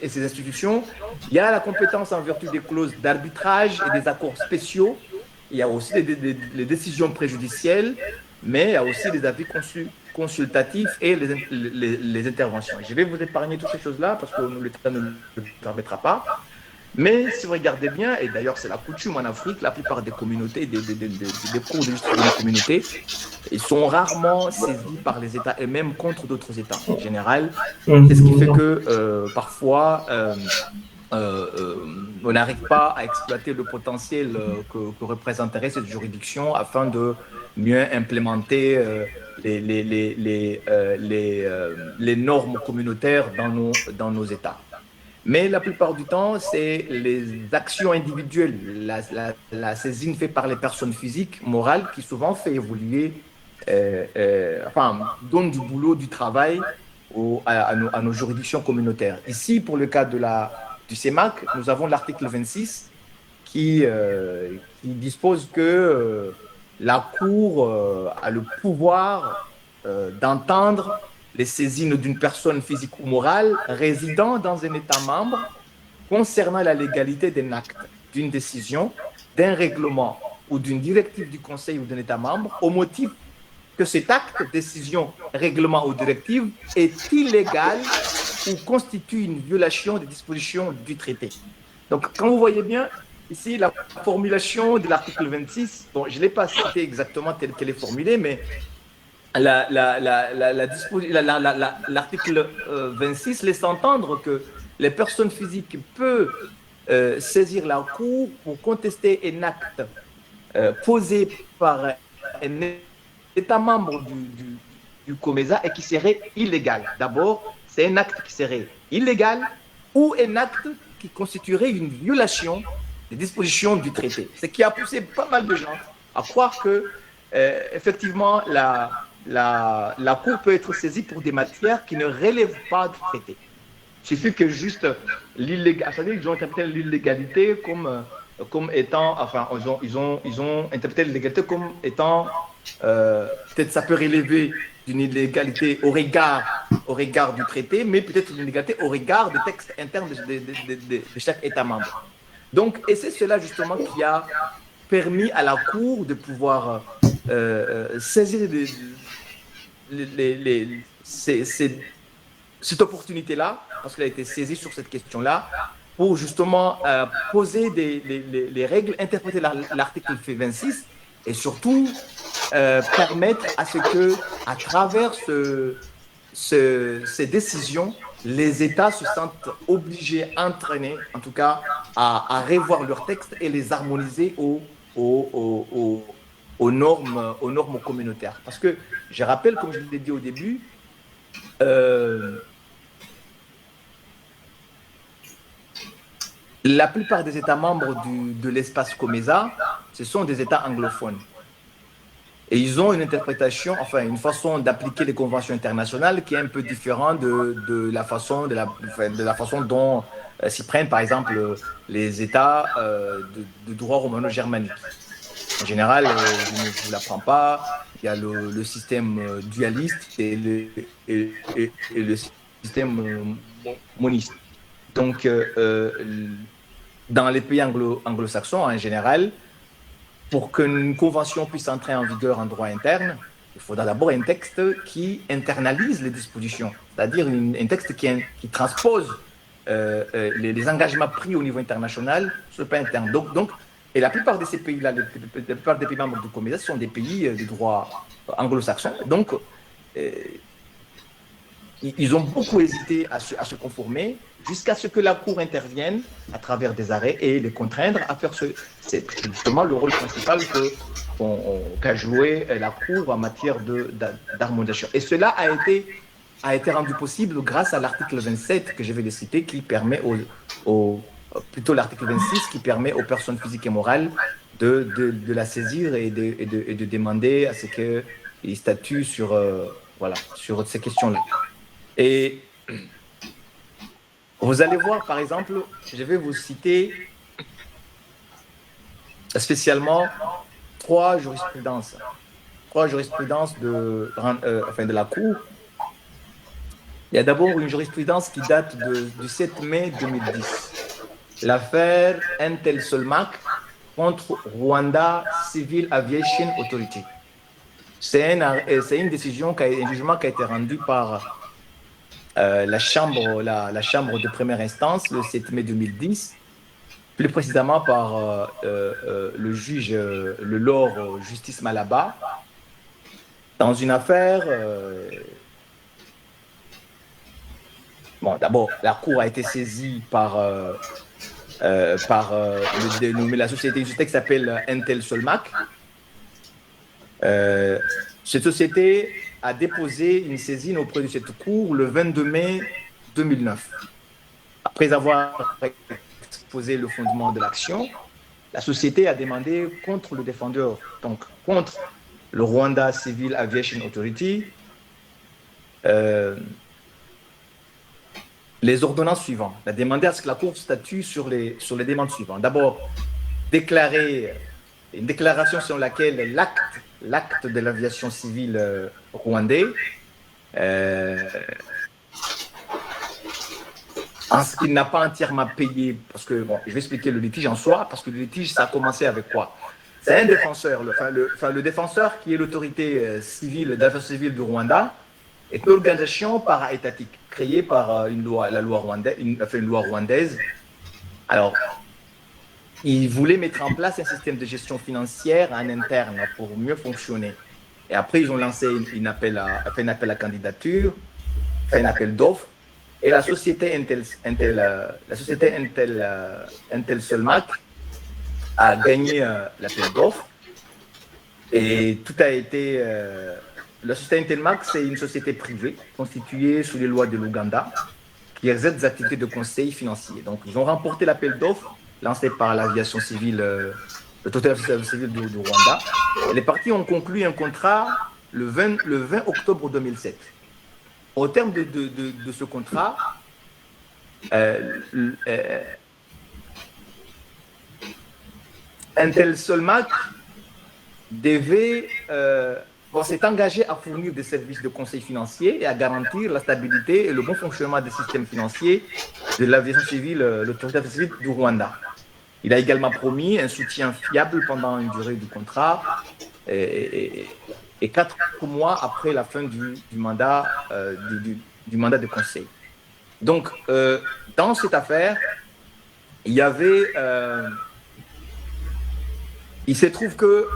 et ses institutions. Il y a la compétence en vertu des clauses d'arbitrage et des accords spéciaux. Il y a aussi les décisions préjudicielles, mais il y a aussi les avis consultatifs et les interventions. Je vais vous épargner toutes ces choses-là parce que le temps ne le permettra pas. Mais si vous regardez bien, et d'ailleurs c'est la coutume en Afrique, la plupart des communautés, des cours de justice de communauté, ils sont rarement saisis par les États et même contre d'autres États en général. C'est ce qui fait que parfois on n'arrive pas à exploiter le potentiel que représenterait cette juridiction afin de mieux implémenter les normes communautaires dans nos États. Mais la plupart du temps, c'est les actions individuelles, la saisine faite par les personnes physiques, morales, qui souvent fait évoluer, donne du boulot, du travail à nos juridictions communautaires. Ici, pour le cas du CEMAC, nous avons l'article 26 qui dispose que la Cour a le pouvoir d'entendre les saisines d'une personne physique ou morale résidant dans un État membre concernant la légalité d'un acte, d'une décision, d'un règlement ou d'une directive du Conseil ou d'un État membre au motif que cet acte, décision, règlement ou directive est illégal ou constitue une violation des dispositions du traité. Donc, quand vous voyez bien, ici, la formulation de l'article 26, bon, je ne l'ai pas cité exactement telle qu'elle est formulée, mais l'article 26 laisse entendre que les personnes physiques peuvent saisir la Cour pour contester un acte posé par un État membre du COMESA et qui serait illégal. D'abord, c'est un acte qui serait illégal ou un acte qui constituerait une violation des dispositions du traité. Ce qui a poussé pas mal de gens à croire que, effectivement, la Cour peut être saisie pour des matières qui ne relèvent pas du traité. Il suffit que juste l'illégalité, c'est-à-dire qu'ils ont interprété l'illégalité comme étant, enfin, ils ont interprété l'illégalité comme étant, peut-être ça peut relever d'une illégalité au regard du traité, mais peut-être une illégalité au regard des textes internes de chaque État membre. Donc, et c'est cela justement qui a permis à la Cour de pouvoir saisir cette opportunité-là, parce qu'elle a été saisie sur cette question-là, pour justement poser les règles, interpréter l'article 26 et surtout permettre à ce que, à travers ces décisions, les États se sentent obligés, entraînés, en tout cas, à revoir leurs textes et les harmoniser aux normes communautaires. Parce que, je rappelle, comme je l'ai dit au début, la plupart des États membres de l'espace COMESA, ce sont des États anglophones. Et ils ont une interprétation, enfin une façon d'appliquer les conventions internationales qui est un peu différente de la façon dont s'y prennent par exemple les États de droit romano-germanique. En général, je ne vous l'apprends pas, il y a le système dualiste et le système moniste. Donc, dans les pays anglo-saxons en général, pour qu'une convention puisse entrer en vigueur en droit interne, il faudra d'abord un texte qui internalise les dispositions, c'est-à-dire un texte qui transpose les engagements pris au niveau international sur le plan interne. Donc, et la plupart de ces pays-là, la plupart des pays membres du COMESA sont des pays de droit anglo-saxon. Donc, ils ont beaucoup hésité à se conformer jusqu'à ce que la Cour intervienne à travers des arrêts et les contraindre à faire c'est justement le rôle principal qu'a joué la Cour en matière d'harmonisation. Et cela a été rendu possible grâce à l'article 27 que je vais le citer, qui permet plutôt l'article 26 qui permet aux personnes physiques et morales de la saisir et de demander à ce qu'ils statuent sur ces questions-là. Et vous allez voir, par exemple, je vais vous citer spécialement trois jurisprudences de la Cour. Il y a d'abord une jurisprudence qui date du 7 mai 2010, l'affaire Entel Solmak contre Rwanda Civil Aviation Authority. C'est une décision, un jugement qui a été rendu par la chambre de première instance le 7 mai 2010, plus précisément par le juge le Lord Justice Malaba, dans une affaire. D'abord, la Cour a été saisie par la société qui s'appelle Entel Solmak. Cette société a déposé une saisine auprès de cette Cour le 22 mai 2009. Après avoir exposé le fondement de l'action, la société a demandé contre le défendeur, donc contre le Rwanda Civil Aviation Authority, les ordonnances suivantes. Elle a demandé à ce que la Cour statue sur les demandes suivantes. D'abord, une déclaration selon laquelle l'acte de l'aviation civile rwandais, en ce qu'il n'a pas entièrement payé, parce que, je vais expliquer le litige en soi, parce que le litige, ça a commencé avec quoi? C'est un défenseur, le défenseur qui est l'autorité civile, d'aviation civile du Rwanda, est une organisation para-étatique créée par une loi rwandaise. Alors, ils voulaient mettre en place un système de gestion financière en interne pour mieux fonctionner. Et après, ils ont lancé un appel à candidature, un appel d'offres. Et la société Entel Solmak a gagné l'appel d'offres. Et tout a été... la société Entelmac, c'est une société privée constituée sous les lois de l'Ouganda qui exerce des activités de conseil financier. Donc, ils ont remporté l'appel d'offres lancé par l'aviation civile, l'autorité civile du Rwanda. Et les parties ont conclu un contrat le 20 octobre 2007. Au terme de ce contrat, Entel Solmak s'est engagé à fournir des services de conseil financier et à garantir la stabilité et le bon fonctionnement des systèmes financiers de l'aviation civile, l'autorité civile du Rwanda. Il a également promis un soutien fiable pendant une durée du contrat et 4 mois après la fin du mandat de conseil. Donc, dans cette affaire, il se trouve que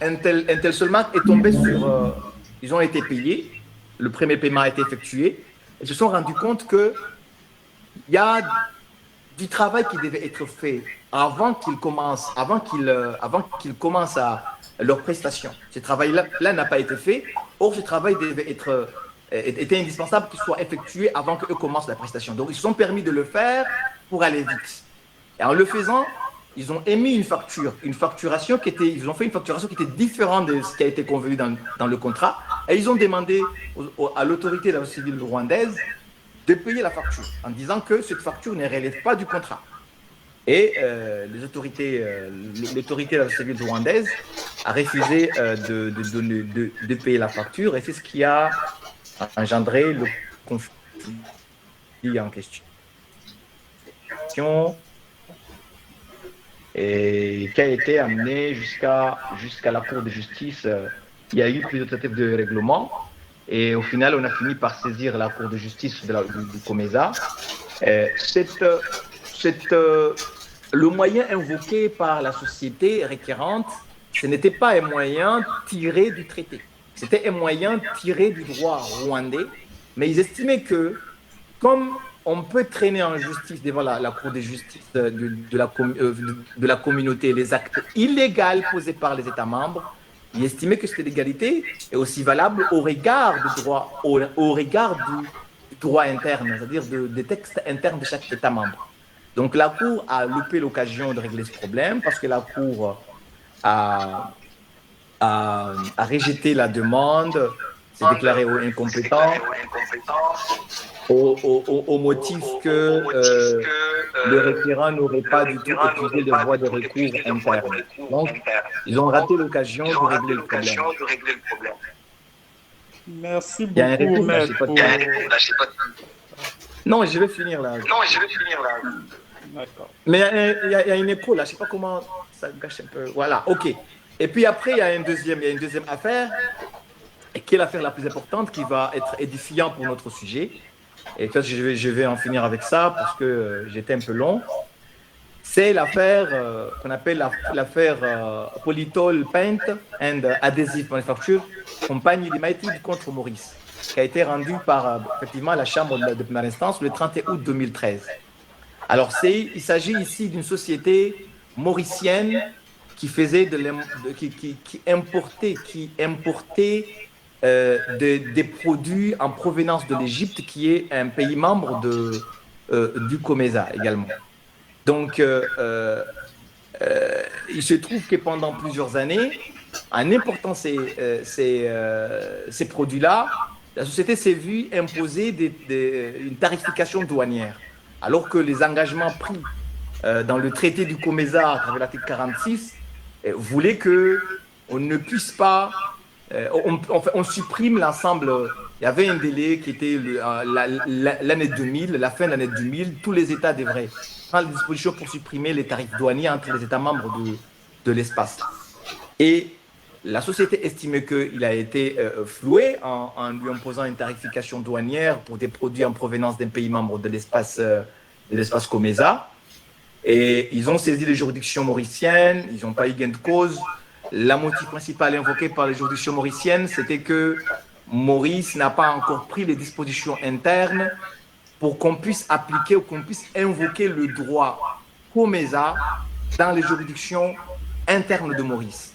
Entel Solmak est tombé sur... ils ont été payés, le premier paiement a été effectué, et se sont rendus compte qu'il y a du travail qui devait être fait avant qu'ils commencent à leurs prestations. Ce travail-là n'a pas été fait. Or, ce travail était indispensable qu'il soit effectué avant qu'eux commencent la prestation. Donc, ils se sont permis de le faire pour aller vite. Et en le faisant, ils ont émis ils ont fait une facturation qui était différente de ce qui a été convenu dans le contrat. Et ils ont demandé à l'autorité de la civile rwandaise de payer la facture en disant que cette facture ne relève pas du contrat. Et l'autorité de la civile rwandaise a refusé de payer la facture, et c'est ce qui a engendré le conflit en question. Et qui a été amené jusqu'à la Cour de justice. Il y a eu plusieurs tentatives de règlement. Et au final, on a fini par saisir la Cour de justice du COMESA. Le moyen invoqué par la société requérante, ce n'était pas un moyen tiré du traité. C'était un moyen tiré du droit rwandais mais ils estimaient que comme on peut traîner en justice devant la Cour de justice de la communauté les actes illégaux posés par les États membres, ils estimaient que cette légalité est aussi valable au regard du droit, au regard du droit interne, c'est-à-dire des textes internes de chaque État membre. Donc la Cour a loupé l'occasion de régler ce problème parce que la Cour a rejeté la demande, s'est déclaré incompétent au motif que le requérant n'aurait pas du tout étudié les voies de recours internes. Donc, ils ont raté l'occasion de régler le problème. Merci Il y a un beaucoup, retour, là, maître. Non, je vais finir là. D'accord. Mais il y a une écho là, je ne sais pas comment ça gâche un peu. Voilà, ok. Et puis après, il y a une deuxième affaire, qui est l'affaire la plus importante, qui va être édifiante pour notre sujet. Et peut-être je vais en finir avec ça parce que j'étais un peu long. C'est l'affaire qu'on appelle l'affaire Polytol Paint and Adhesive Manufacture, Compagnie Limited contre Maurice, qui a été rendue par effectivement la Chambre de première instance le 31 août 2013. Alors, il s'agit ici d'une société mauricienne qui faisait qui importait des produits en provenance de l'Égypte, qui est un pays membre du COMESA également. Donc, il se trouve que pendant plusieurs années, en important ces produits-là, la société s'est vue imposer une tarification douanière, alors que les engagements pris dans le traité du COMESA à travers l'article 46 voulaient qu'on ne puisse pas, on supprime l'ensemble. Il y avait un délai qui était l'année 2000, la fin de l'année 2000, tous les États devraient prendre des dispositions pour supprimer les tarifs douaniers entre les États membres de l'espace. Et la société estimait qu'il a été floué en lui imposant une tarification douanière pour des produits en provenance d'un pays membre de l'espace COMESA. Et ils ont saisi les juridictions mauriciennes, ils n'ont pas eu gain de cause. La motif principal invoqué par les juridictions mauriciennes, c'était que Maurice n'a pas encore pris les dispositions internes pour qu'on puisse appliquer ou qu'on puisse invoquer le droit COMESA dans les juridictions internes de Maurice.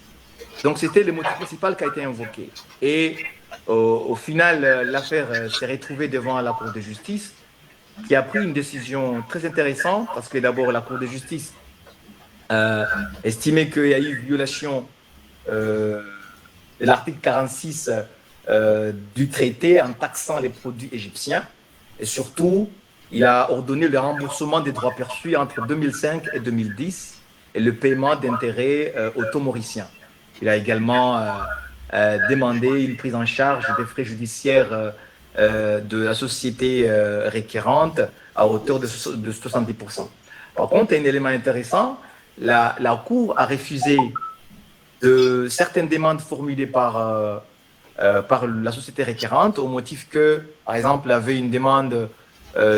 Donc, c'était le motif principal qui a été invoqué. Et au final, l'affaire s'est retrouvée devant la Cour de justice, qui a pris une décision très intéressante, parce que d'abord, la Cour de justice estimait qu'il y a eu violation de l'article 46 du traité en taxant les produits égyptiens. Et surtout, il a ordonné le remboursement des droits perçus entre 2005 et 2010 et le paiement d'intérêts auto-mauriciens. Il a également demandé une prise en charge des frais judiciaires de la société requérante à hauteur de 70%. Par contre, un élément intéressant, la Cour a refusé certaines demandes formulées par la société requérante au motif que, par exemple, il y avait une demande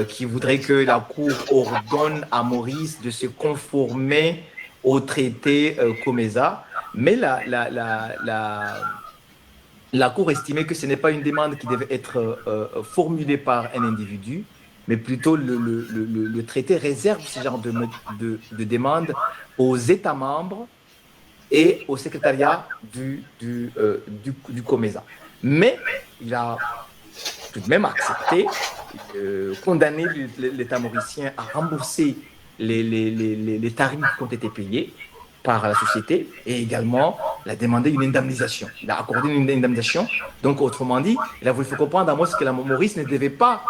qui voudrait que la Cour ordonne à Maurice de se conformer au traité COMESA. Mais la Cour estimait que ce n'est pas une demande qui devait être formulée par un individu, mais plutôt le traité réserve ce genre de demande aux États membres et au secrétariat du COMESA. Mais il a tout de même accepté, condamné l'État mauricien à rembourser les tarifs qui ont été payés par la société, et également il a demandé une indemnisation. Il a accordé une indemnisation. Donc, autrement dit, il a voulu faire comprendre à Maurice que la Maurice ne devait pas,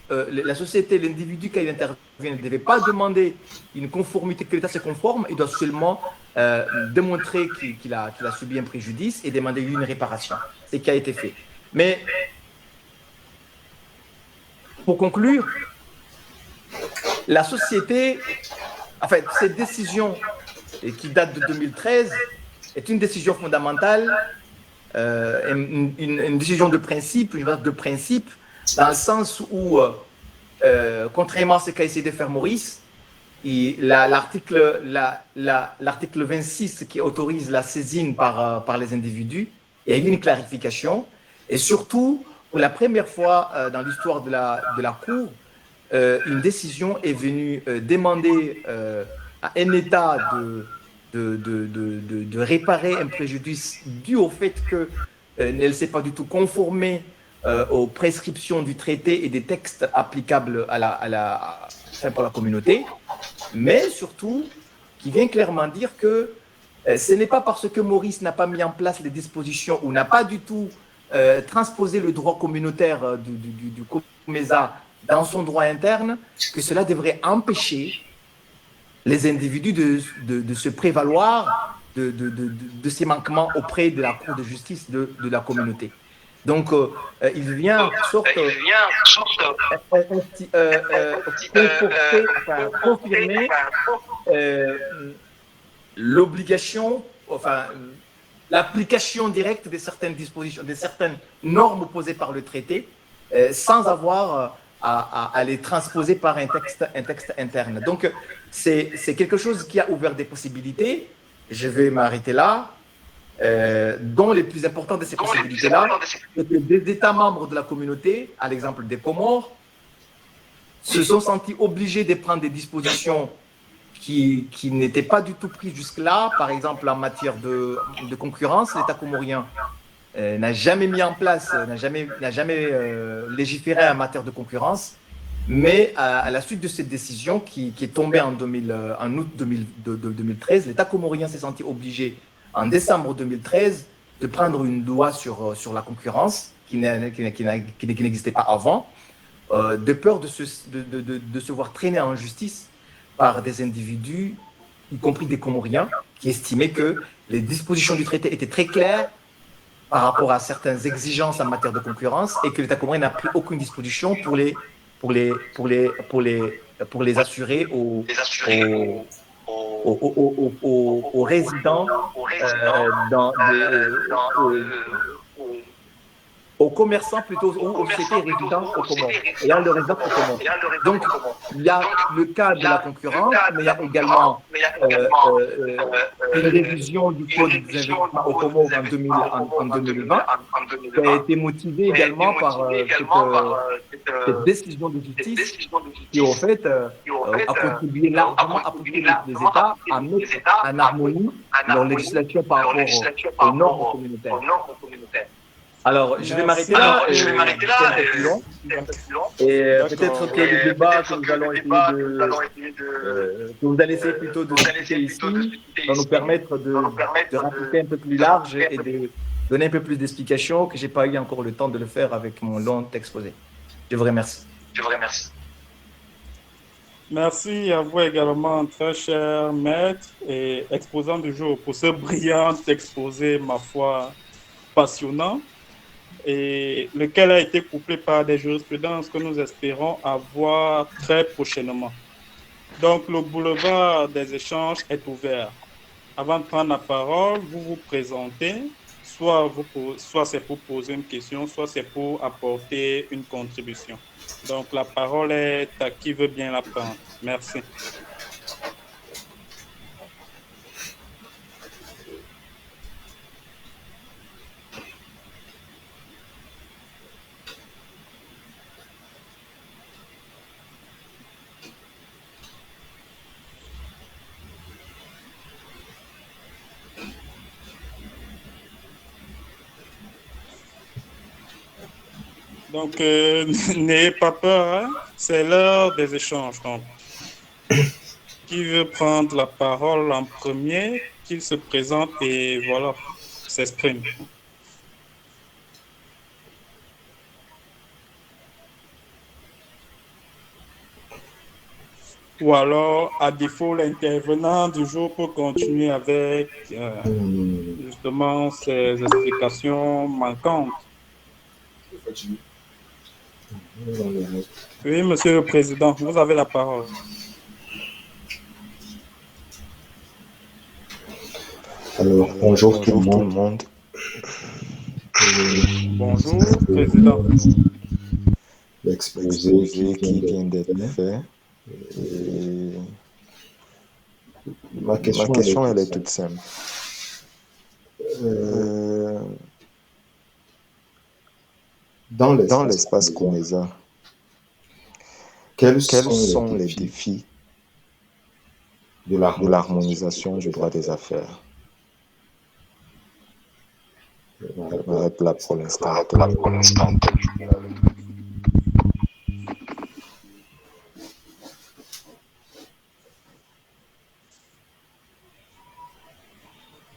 la société, l'individu qui intervient ne devait pas demander une conformité, que l'État se conforme, il doit seulement démontrer qu'il a subi un préjudice et demander une réparation. C'est ce qui a été fait. Mais, pour conclure, la société, en fait, cette décision qui date de 2013 est une décision fondamentale, une décision de principe, une valeur de principe, dans le sens où, contrairement à ce qu'a essayé de faire Maurice, l'article 26 qui autorise la saisine par les individus, il y a eu une clarification, et surtout, pour la première fois dans l'histoire de la Cour, une décision est venue demander à un État de réparer un préjudice dû au fait qu'elle ne s'est pas du tout conformée aux prescriptions du traité et des textes applicables pour la communauté, mais surtout qui vient clairement dire que ce n'est pas parce que Maurice n'a pas mis en place les dispositions ou n'a pas du tout transposé le droit communautaire du COMESA dans son droit interne que cela devrait empêcher les individus de se prévaloir de ces manquements auprès de la Cour de justice de la communauté. Donc, il vient confirmer l'obligation, enfin, l'application directe de certaines dispositions, de certaines normes posées par le traité, sans avoir à les transposer par un texte interne. Donc, c'est quelque chose qui a ouvert des possibilités. Je vais m'arrêter là. Dont les plus importantes de ces possibilités-là, c'est que des États membres de la communauté, à l'exemple des Comores, se sont sentis obligés de prendre des dispositions qui n'étaient pas du tout prises jusque-là. Par exemple, en matière de concurrence, l'État comorien n'a jamais mis en place, n'a jamais légiféré en matière de concurrence. Mais à la suite de cette décision qui est tombée en août 2013, l'État comorien s'est senti obligé en décembre 2013 de prendre une loi sur la concurrence qui n'existait pas avant, de peur de se voir traîner en justice par des individus, y compris des Comoriens, qui estimaient que les dispositions du traité étaient très claires par rapport à certaines exigences en matière de concurrence et que l'État comorien n'a pris aucune disposition pour les assurer aux résidents aux commerçants plutôt, aux sociétés résidentes aux Comores, ayant le résident aux Comores. Donc, il y a le cas de la concurrence, mais il y a également une révision du code des investissements aux Comores en 2020, qui a été motivée également par cette décision de justice qui, en fait, a contribué largement à pousser les États à mettre en harmonie leur législation par rapport aux normes communautaires. Alors, je vais m'arrêter là. C'est un peu plus long. Et peut-être que le débat que nous allons essayer que vous allez essayer plutôt de discuter ici va nous permettre de raconter un peu plus large et de donner un peu plus d'explications que je n'ai pas eu encore le temps de le faire avec mon long exposé. Je vous remercie. Merci à vous également, très cher maître et exposant du jour, pour ce brillant exposé, ma foi, passionnant, et lequel a été couplé par des jurisprudences que nous espérons avoir très prochainement. Donc, le boulevard des échanges est ouvert. Avant de prendre la parole, vous vous présentez, soit c'est pour poser une question, soit c'est pour apporter une contribution. Donc, la parole est à qui veut bien la prendre. Merci. Donc, n'ayez pas peur, hein? C'est l'heure des échanges. Donc, qui veut prendre la parole en premier, qu'il se présente et voilà, s'exprime. Ou alors, à défaut, l'intervenant du jour peut continuer avec justement ces explications manquantes. Oui, Monsieur le Président, vous avez la parole. Alors, bonjour tout le monde. Bonjour, Président. L'exposé qui vient d'être fait. Et ma question, elle est toute simple. Dans l'espace COMESA, quels sont les défis de l'harmonisation du droit des affaires? Je m'arrête là pour l'instant.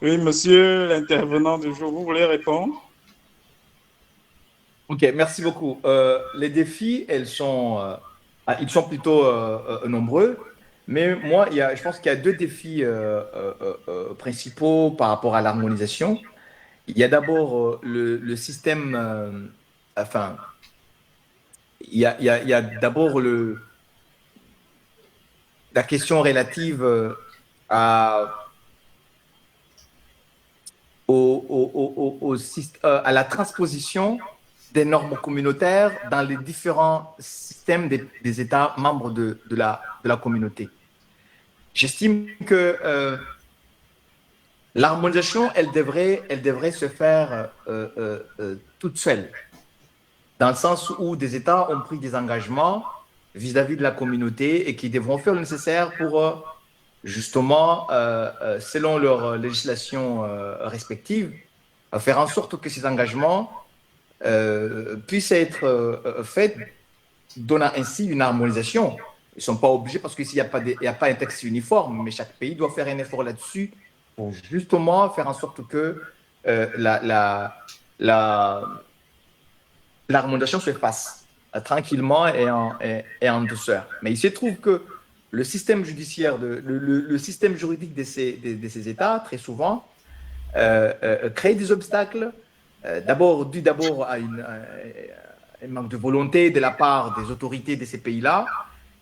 Oui, monsieur l'intervenant du jour, vous voulez répondre? Ok, merci beaucoup. Les défis, ils sont plutôt nombreux, mais moi, je pense qu'il y a deux défis principaux par rapport à l'harmonisation. Il y a d'abord le système, enfin, il y a d'abord la question relative à la transposition des normes communautaires dans les différents systèmes des États membres de la communauté. J'estime que l'harmonisation, elle devrait se faire toute seule, dans le sens où des États ont pris des engagements vis-à-vis de la communauté et qui devront faire le nécessaire pour justement, selon leur législation respective, faire en sorte que ces engagements puissent être faits, donnant ainsi une harmonisation. Ils ne sont pas obligés parce qu'ici, il n'y a pas un texte uniforme, mais chaque pays doit faire un effort là-dessus pour justement faire en sorte que l'harmonisation se fasse tranquillement et en douceur. Mais il se trouve que le système judiciaire, le système juridique de ces États, très souvent, crée des obstacles, dû d'abord à un manque de volonté de la part des autorités de ces pays-là.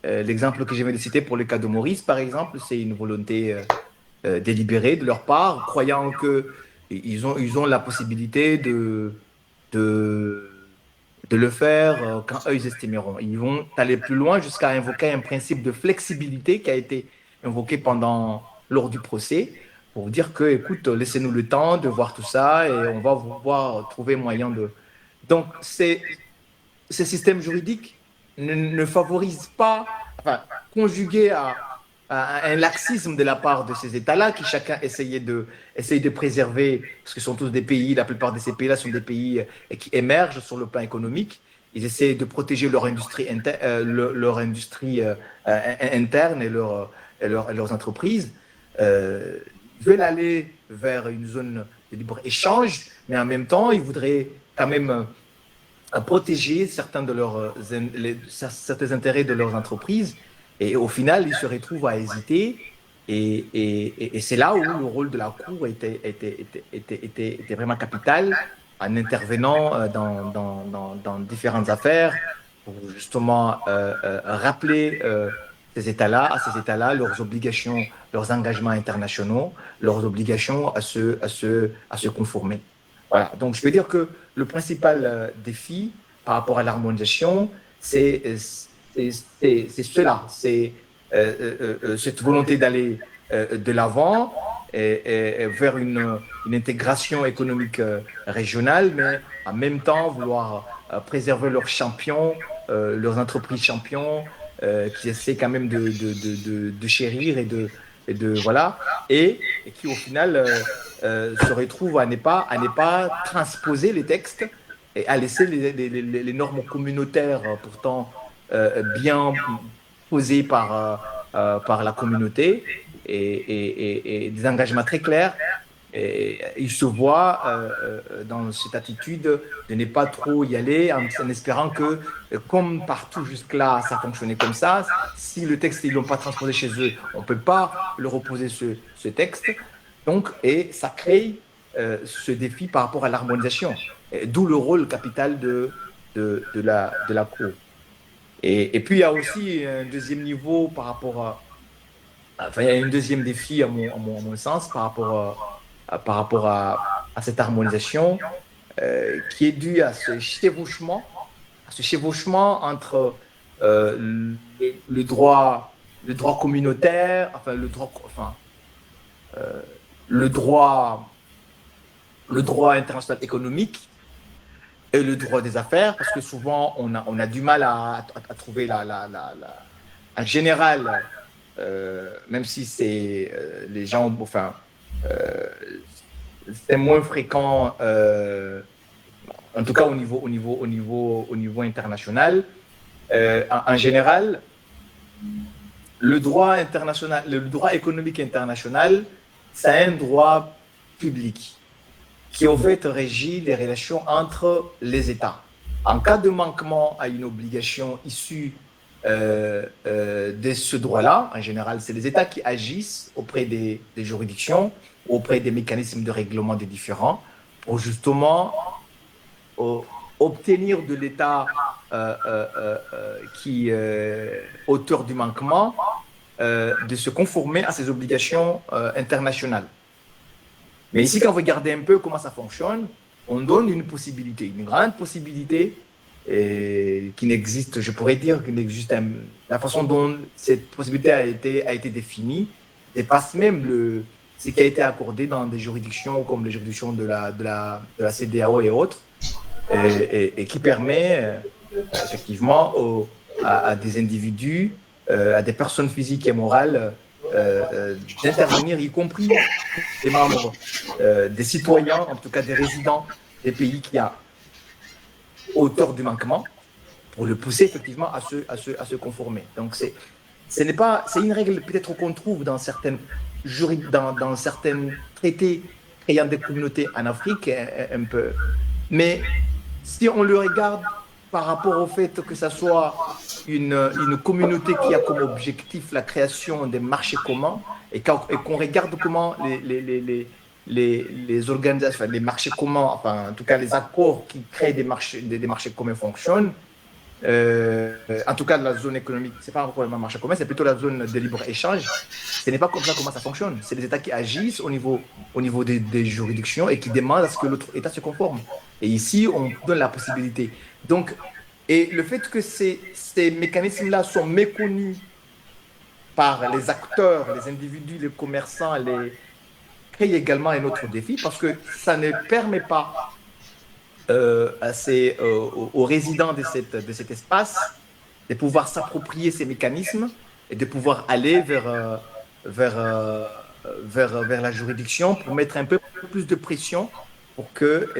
L'exemple que je viens de citer pour le cas de Maurice, par exemple, c'est une volonté délibérée de leur part, croyant qu'ils ont la possibilité de le faire quand eux ils estimeront. Ils vont aller plus loin jusqu'à invoquer un principe de flexibilité qui a été invoqué lors du procès pour dire que, écoute, laissez-nous le temps de voir tout ça et on va pouvoir trouver moyen de... Donc, ces systèmes juridiques ne favorisent pas, enfin, conjugués à un laxisme de la part de ces États-là qui chacun essaye de préserver, parce que ce sont tous des pays, la plupart de ces pays-là sont des pays qui émergent sur le plan économique. Ils essaient de protéger leur industrie, interne et leurs entreprises. Ils veulent aller vers une zone de libre-échange, mais en même temps, ils voudraient quand même protéger certains intérêts de leurs entreprises. Et au final, ils se retrouvent à hésiter. Et c'est là où le rôle de la Cour était vraiment capital, en intervenant dans différentes affaires pour justement rappeler à ces États-là, leurs obligations, leurs engagements internationaux, leurs obligations à se conformer. Voilà. Donc, je veux dire que le principal défi par rapport à l'harmonisation, c'est cela, c'est cette volonté d'aller de l'avant et vers une intégration économique régionale, mais en même temps vouloir préserver leurs champions, leurs entreprises champions, qui essaient quand même de chérir voilà, et qui au final se retrouvent à ne pas transposer les textes et à laisser les normes communautaires pourtant bien posées par la communauté et des engagements très clairs. Et il se voit dans cette attitude de ne pas trop y aller en espérant que, comme partout jusque-là, ça fonctionnait comme ça, si le texte, ils ne l'ont pas transposé chez eux, on ne peut pas leur opposer ce texte. Donc, et ça crée ce défi par rapport à l'harmonisation, d'où le rôle capital de la Cour. Et puis, il y a aussi un deuxième niveau par rapport enfin, il y a un deuxième défi, à mon sens, par rapport à cette harmonisation, qui est due à ce chevauchement entre le droit communautaire, enfin le droit international économique et le droit des affaires, parce que souvent on a du mal à trouver en général, même si c'est les gens, enfin, c'est moins fréquent, en tout cas au niveau international. En général, le droit international, le droit économique international, c'est un droit public qui au fait régit les relations entre les États. En cas de manquement à une obligation issue de ce droit-là, en général, c'est les États qui agissent auprès des juridictions, auprès des mécanismes de règlement des différends, pour justement obtenir de l'État qui est auteur du manquement de se conformer à ses obligations internationales. Mais ici, quand vous regardez un peu comment ça fonctionne, on donne une possibilité, une grande possibilité qui n'existe, je pourrais dire, qui n'existe, la façon dont cette possibilité a été définie dépasse même ce qui a été accordé dans des juridictions comme les juridictions de la CEDEAO et autres, et qui permet effectivement à des individus, à des personnes physiques et morales d'intervenir, y compris des membres, des citoyens, en tout cas des résidents des pays qui a auteur du manquement, pour le pousser effectivement à se conformer. Donc c'est une règle peut-être qu'on trouve dans certains traités ayant des communautés en Afrique un peu, mais si on le regarde par rapport au fait que ça soit une communauté qui a comme objectif la création des marchés communs et qu'on regarde comment les organisations, les marchés communs, enfin en tout cas les accords qui créent des marchés communs fonctionnent, en tout cas la zone économique, c'est pas encore un marché commun, c'est plutôt la zone de libre-échange. Ce n'est pas comme ça comment ça fonctionne. C'est les États qui agissent au niveau des juridictions et qui demandent à ce que l'autre État se conforme. Et ici, on donne la possibilité. Donc, et le fait que ces mécanismes-là sont méconnus par les acteurs, les individus, les commerçants, crée également un autre défi parce que ça ne permet pas aux résidents de cet espace de pouvoir s'approprier ces mécanismes et de pouvoir aller vers la juridiction pour mettre un peu plus de pression pour que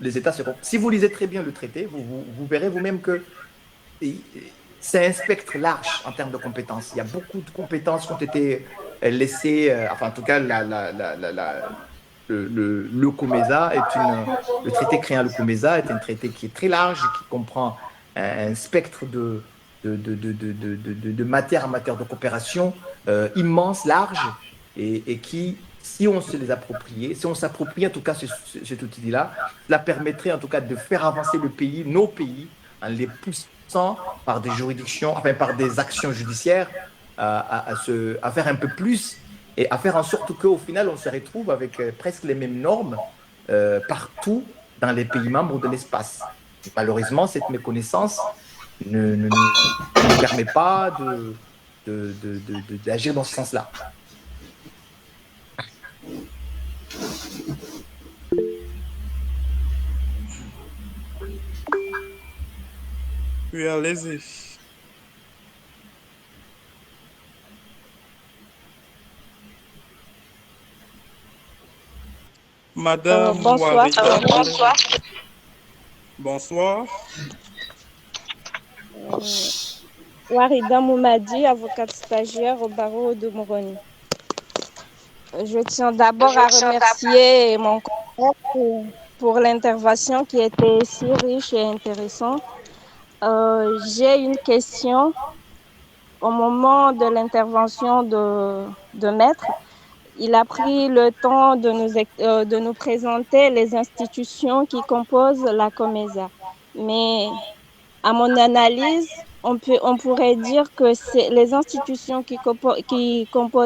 les États se... Si vous lisez très bien le traité, vous verrez vous-même que c'est un spectre large en termes de compétences. Il y a beaucoup de compétences qui ont été laissées, enfin en tout cas le COMESA le traité créant le COMESA est un traité qui est très large, qui comprend un spectre de matière en matière de coopération immense, large, et qui, si on se les appropriait, si on s'approprie en tout cas cet outil-là, cela permettrait en tout cas de faire avancer nos pays, en les poussant par des juridictions, enfin par des actions judiciaires, à faire un peu plus et à faire en sorte qu'au final, on se retrouve avec presque les mêmes normes partout dans les pays membres de l'espace. Malheureusement, cette méconnaissance ne nous permet pas d'agir dans ce sens-là. Oui, allez-y. Madame bonsoir. Bonsoir. Bonsoir. Warida Moumadi, avocate stagiaire au barreau de Moroni. Je tiens d'abord à remercier mon collègue pour l'intervention qui était si riche et intéressante. J'ai une question. Au moment de l'intervention de Maître, il a pris le temps de nous présenter les institutions qui composent la COMESA. Mais à mon analyse, on pourrait dire que les institutions qui composent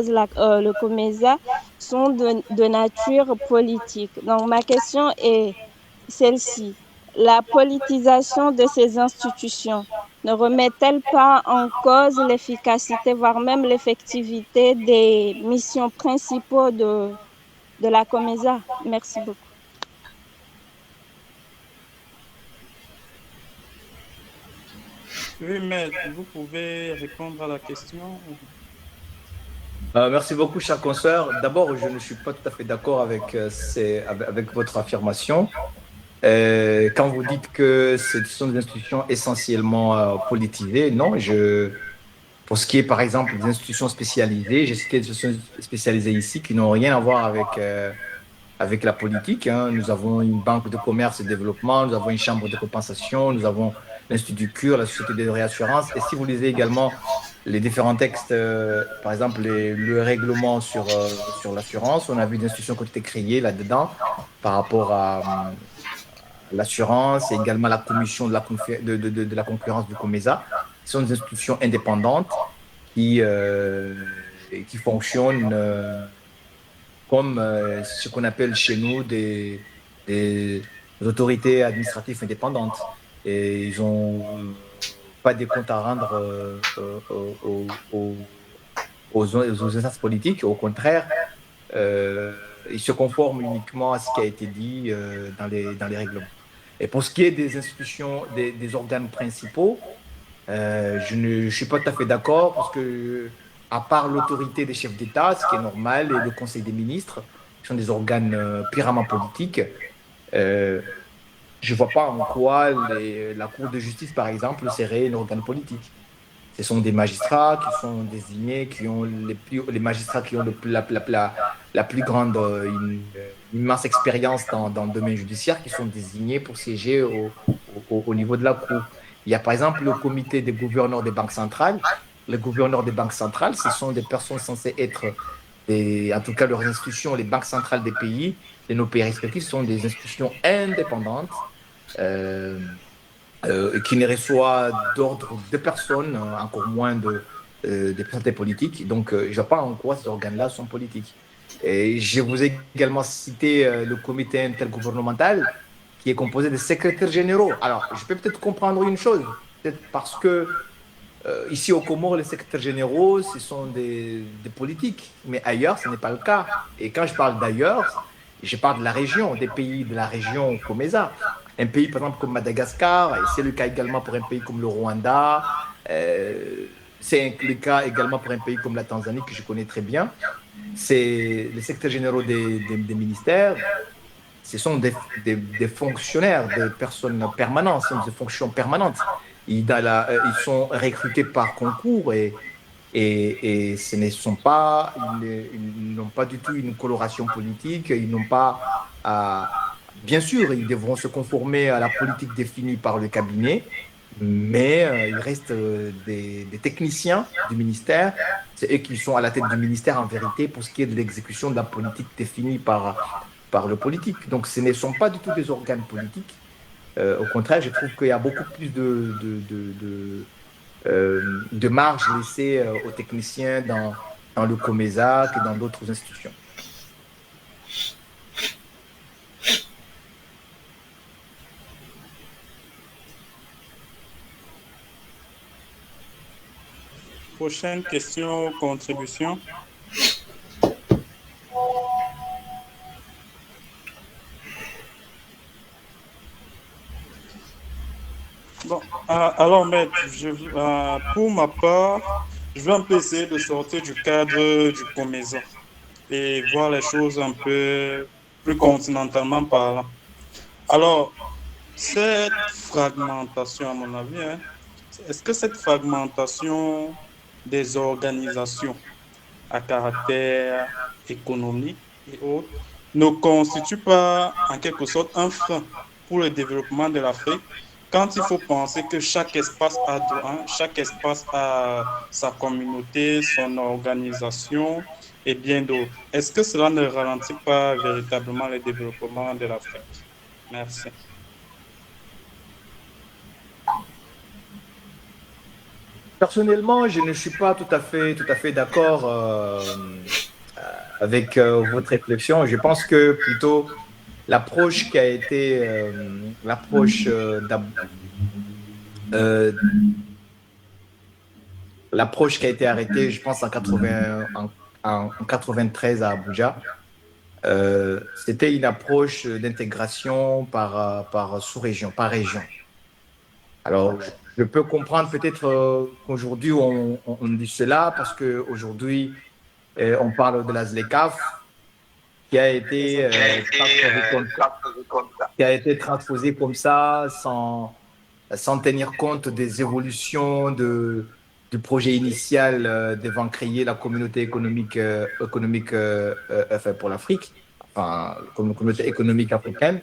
le COMESA sont de nature politique. Donc ma question est celle-ci. La politisation de ces institutions ne remet-elle pas en cause l'efficacité, voire même l'effectivité des missions principaux de la COMESA? Merci beaucoup. Oui, mais vous pouvez répondre à la question. Merci beaucoup, cher consoeur. D'abord, je ne suis pas tout à fait d'accord avec, avec votre affirmation. Quand vous dites que ce sont des institutions essentiellement politisées, non, pour ce qui est par exemple des institutions spécialisées, j'ai cité des institutions spécialisées ici qui n'ont rien à voir avec, avec la politique, hein. Nous avons une banque de commerce et de développement, nous avons une chambre de compensation, nous avons l'Institut CUR, la Société de réassurance. Et si vous lisez également les différents textes, par exemple le règlement sur l'assurance, on a vu des institutions qui ont été créées là-dedans par rapport à l'assurance et également la commission de la concurrence du COMESA. Ce sont des institutions indépendantes qui, qui fonctionnent comme ce qu'on appelle chez nous des autorités administratives indépendantes. Et ils n'ont pas des comptes à rendre aux instances politiques. Au contraire, ils se conforment uniquement à ce qui a été dit dans les règlements. Et pour ce qui est des institutions, des organes principaux, je ne suis pas tout à fait d'accord parce que, à part l'autorité des chefs d'État, ce qui est normal, et le Conseil des ministres, qui sont des organes purement politiques, euh, je ne vois pas en quoi la Cour de justice, par exemple, serait un organe politique. Ce sont des magistrats qui sont désignés, qui ont les magistrats qui ont la plus grande, une immense expérience dans le domaine judiciaire, qui sont désignés pour siéger au niveau de la Cour. Il y a par exemple le comité des gouverneurs des banques centrales. Les gouverneurs des banques centrales, ce sont des personnes censées être, en tout cas leurs institutions, les banques centrales des pays, de nos pays respectifs, sont des institutions indépendantes. Qui ne reçoit d'ordre de personne, encore moins des personnalités politiques. Donc, je ne vois pas en quoi ces organes-là sont politiques. Et je vous ai également cité le comité intergouvernemental qui est composé de secrétaires généraux. Alors, je peux peut-être comprendre une chose, peut-être parce que ici au Comores, les secrétaires généraux, ce sont des politiques, mais ailleurs, ce n'est pas le cas. Et quand je parle d'ailleurs, je parle de la région, des pays de la région COMESA. Un pays, par exemple, comme Madagascar, et c'est le cas également pour un pays comme le Rwanda, c'est le cas également pour un pays comme la Tanzanie, que je connais très bien. C'est les secrétaires généraux des ministères, ce sont des fonctionnaires, des personnes permanentes, ce sont des fonctions permanentes. Ils sont recrutés par concours et ce ne sont pas, ils n'ont pas du tout une coloration politique, ils n'ont pas bien sûr, ils devront se conformer à la politique définie par le cabinet, mais il reste des techniciens du ministère. C'est eux qui sont à la tête du ministère en vérité pour ce qui est de l'exécution de la politique définie par le politique. Donc ce ne sont pas du tout des organes politiques. Au contraire, je trouve qu'il y a beaucoup plus de marge laissée aux techniciens dans le COMESA que dans d'autres institutions. Prochaine question, contribution. Bon, alors, maître, pour ma part, je vais un peu essayer de sortir du cadre du COMESA et voir les choses un peu plus continentalement parlant. Alors, cette fragmentation, à mon avis, hein, est-ce que cette fragmentation des organisations à caractère économique et autres ne constitue pas en quelque sorte un frein pour le développement de l'Afrique quand il faut penser que chaque espace a sa communauté, son organisation et bien d'autres? Est-ce que cela ne ralentit pas véritablement le développement de l'Afrique? Merci. Personnellement, je ne suis pas tout à fait d'accord avec votre réflexion. Je pense que plutôt l'approche qui a été l'approche qui a été arrêtée, je pense en 93 à Abuja, c'était une approche d'intégration par sous-région, par région. Alors, Je peux comprendre peut-être qu'aujourd'hui on dit cela parce qu'aujourd'hui on parle de la ZLECAf qui a été transposée comme ça sans tenir compte des évolutions du projet initial devant créer la communauté économique enfin, pour l'Afrique, enfin, comme communauté économique africaine.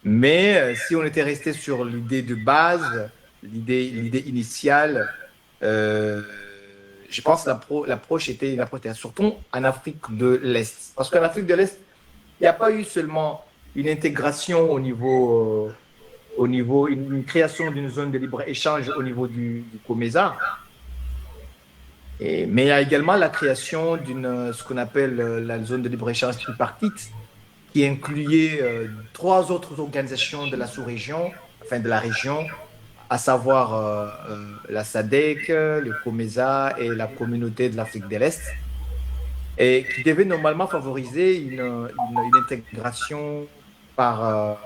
Mais si on était resté sur l'idée de base, l'idée initiale, euh, je pense que l'approche était une approche, surtout en Afrique de l'Est. Parce qu'en Afrique de l'Est, il n'y a pas eu seulement une intégration une création d'une zone de libre-échange au niveau du COMESA, mais il y a également la création ce qu'on appelle la zone de libre-échange tripartite, qui incluait trois autres organisations de la sous-région, enfin de la région, à savoir la SADC, le COMESA et la communauté de l'Afrique de l'Est, et qui devait normalement favoriser une intégration par,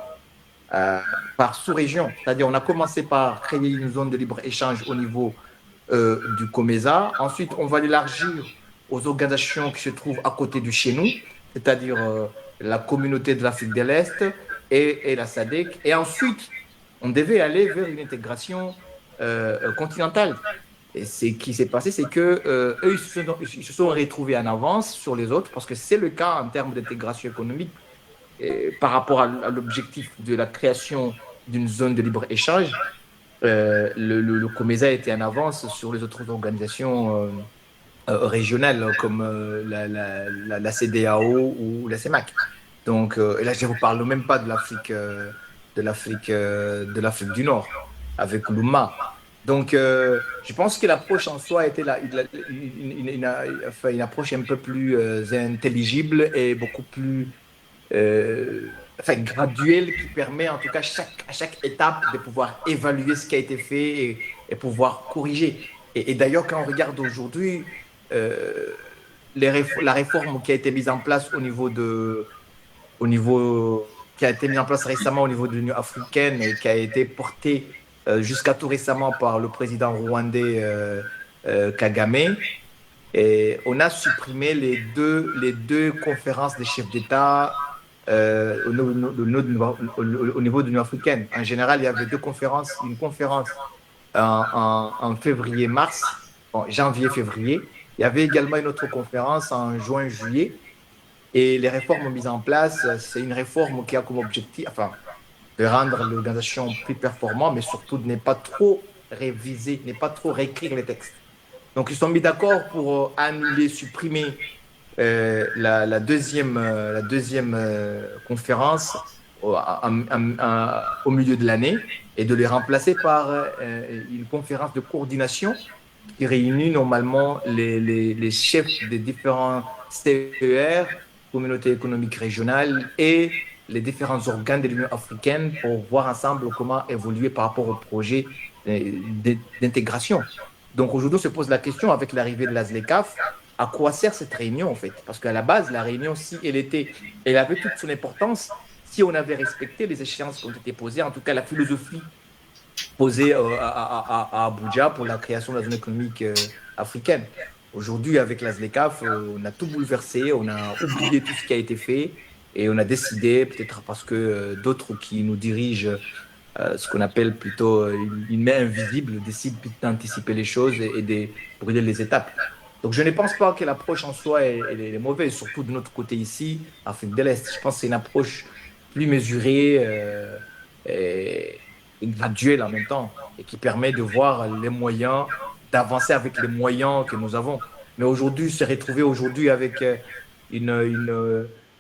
par sous-région. C'est-à-dire, on a commencé par créer une zone de libre-échange au niveau du COMESA. Ensuite, on va l'élargir aux organisations qui se trouvent à côté de chez nous, c'est-à-dire la communauté de l'Afrique de l'Est et la SADC. Et ensuite, on devait aller vers une intégration continentale. Et ce qui s'est passé, c'est que eux, ils se sont retrouvés en avance sur les autres, parce que c'est le cas en termes d'intégration économique par rapport à l'objectif de la création d'une zone de libre-échange. Le COMESA était en avance sur les autres organisations régionales comme la CEDEAO ou la CEMAC. Donc, et là, je ne vous parle même pas de l'Afrique du Nord, avec l'UMA. Donc, je pense que l'approche en soi était une approche un peu plus intelligible et beaucoup plus enfin, graduelle, qui permet en tout cas à chaque étape de pouvoir évaluer ce qui a été fait et pouvoir corriger. Et d'ailleurs, quand on regarde aujourd'hui la réforme qui a été mise en place qui a été mise en place récemment au niveau de l'Union africaine et qui a été portée jusqu'à tout récemment par le président rwandais Kagame. Et on a supprimé les deux conférences des chefs d'État au niveau de l'Union africaine. En général, il y avait deux conférences, une conférence en février-mars, janvier-février. Il y avait également une autre conférence en juin-juillet. Et les réformes mises en place, c'est une réforme qui a comme objectif, enfin, de rendre l'organisation plus performante, mais surtout de ne pas trop réviser, ne pas trop réécrire les textes. Donc, ils sont mis d'accord pour annuler, supprimer la deuxième conférence au milieu de l'année et de les remplacer par une conférence de coordination qui réunit normalement les chefs des différents CER, communautés économiques régionales, et les différents organes de l'Union africaine pour voir ensemble comment évoluer par rapport au projet d'intégration. Donc aujourd'hui, on se pose la question avec l'arrivée de la ZLECAf, à quoi sert cette réunion en fait? Parce qu'à la base, la réunion, si elle avait toute son importance si on avait respecté les échéances qui ont été posées, en tout cas la philosophie posée à Abuja pour la création de la zone économique africaine. Aujourd'hui, avec la ZLECAf, on a tout bouleversé, on a oublié tout ce qui a été fait et on a décidé, peut-être parce que d'autres qui nous dirigent, ce qu'on appelle plutôt une main invisible, décident d'anticiper les choses et de brûler les étapes. Donc, je ne pense pas que l'approche en soi est mauvaise, surtout de notre côté ici, Afrique de l'Est. Je pense que c'est une approche plus mesurée et graduelle en même temps, et qui permet de voir les moyens, d'avancer avec les moyens que nous avons. Mais aujourd'hui, se retrouver aujourd'hui avec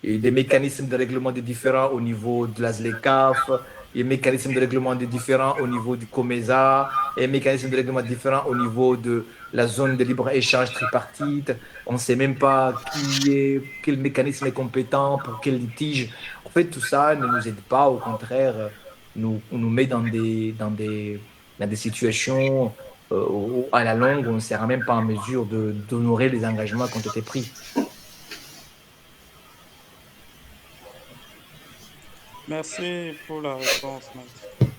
des mécanismes de règlement des différends au niveau de la ZLECAf, des mécanismes de règlement des différends au niveau du COMESA, et des mécanismes de règlement différents au niveau de la zone de libre-échange tripartite. On ne sait même pas quel mécanisme est compétent pour quel litige. En fait, tout ça ne nous aide pas, au contraire, nous met dans des situations où, à la longue, on ne sera même pas en mesure d'honorer les engagements qui ont été pris. Merci pour la réponse, Maître.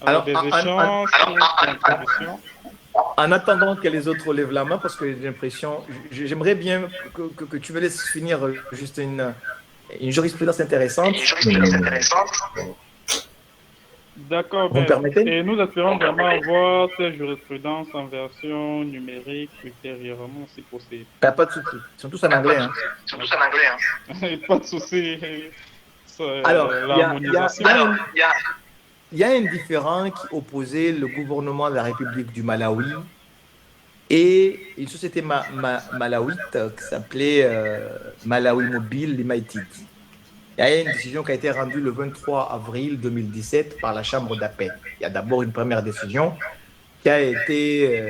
Alors, des échanges ou contributions. en attendant que les autres lèvent la main, parce que j'ai l'impression, j'aimerais bien que tu me laisses finir juste une jurisprudence intéressante. D'accord, Vous me permettez? et nous espérons vraiment avoir cette jurisprudence en version numérique ultérieurement, si possible. Pas de souci. Ils sont tous en anglais. Hein. Pas de souci. Alors, L'harmonisation. il y a un différend qui opposait le gouvernement de la République du Malawi et une société malawite qui s'appelait Malawi Mobile Limited. Il y a une décision qui a été rendue le 23 avril 2017 par la Chambre d'appel. Il y a d'abord une première décision qui a été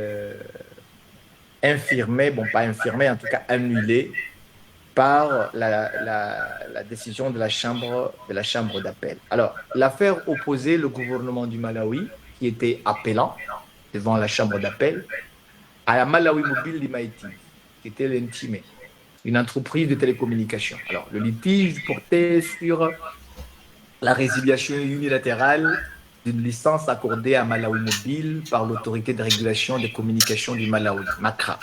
infirmée, bon pas infirmée, en tout cas annulée par la décision de la Chambre d'appel. Alors, l'affaire opposait le gouvernement du Malawi, qui était appelant devant la Chambre d'appel, à la Malawi Mobile Limited, qui était l'intimé, une entreprise de télécommunications. Alors, le litige portait sur la résiliation unilatérale d'une licence accordée à Malawi Mobile par l'autorité de régulation des communications du Malawi, MACRA,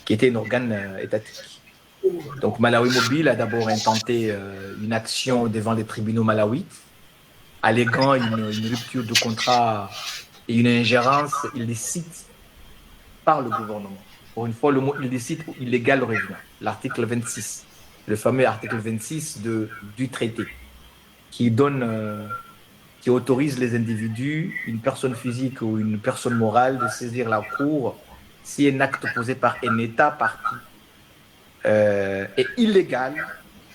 qui était un organe étatique. Donc, Malawi Mobile a d'abord intenté une action devant les tribunaux malawites, alléguant une rupture de contrat et une ingérence illicite par le gouvernement. Pour une fois, le mot illicite ou illégal revient. L'article 26, le fameux article 26 du traité, qui autorise les individus, une personne physique ou une personne morale, de saisir la Cour si un acte posé par un État partie est illégal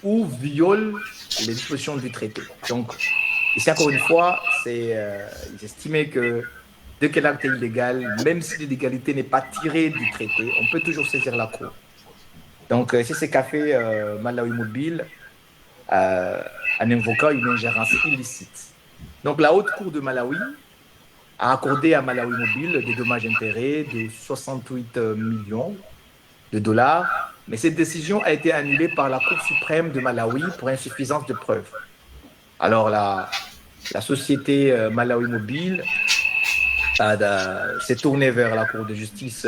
ou viole les dispositions du traité. Donc, ici, encore une fois, ils estimaient que dès que l'acte est illégal, même si l'illégalité n'est pas tirée du traité, on peut toujours saisir la Cour. Donc, c'est ce qu'a fait Malawi Mobile en invoquant une ingérence illicite. Donc, la Haute Cour de Malawi a accordé à Malawi Mobile des dommages-intérêts de 68 millions de dollars, mais cette décision a été annulée par la Cour suprême de Malawi pour insuffisance de preuves. Alors, la société Malawi Mobile s'est tournée vers la Cour de justice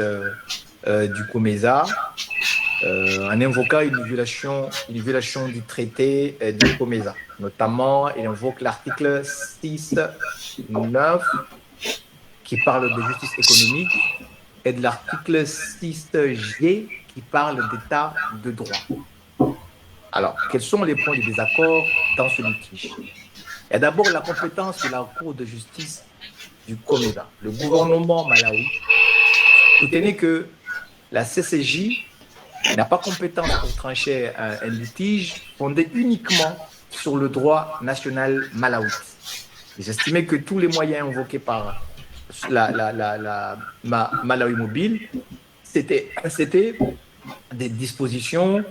du COMESA en invoquant une violation du traité du COMESA. Notamment, il invoque l'article 6.9 qui parle de justice économique et de l'article 6G qui parle d'état de droit. Alors, quels sont les points de désaccord dans ce litige? Il y a d'abord la compétence de la Cour de justice du COMESA. Le gouvernement malawi soutenait que la CCJ n'a pas compétence pour trancher un litige fondé uniquement sur le droit national malawite. Ils estimaient que tous les moyens invoqués par la Malawi Mobile, c'était des dispositions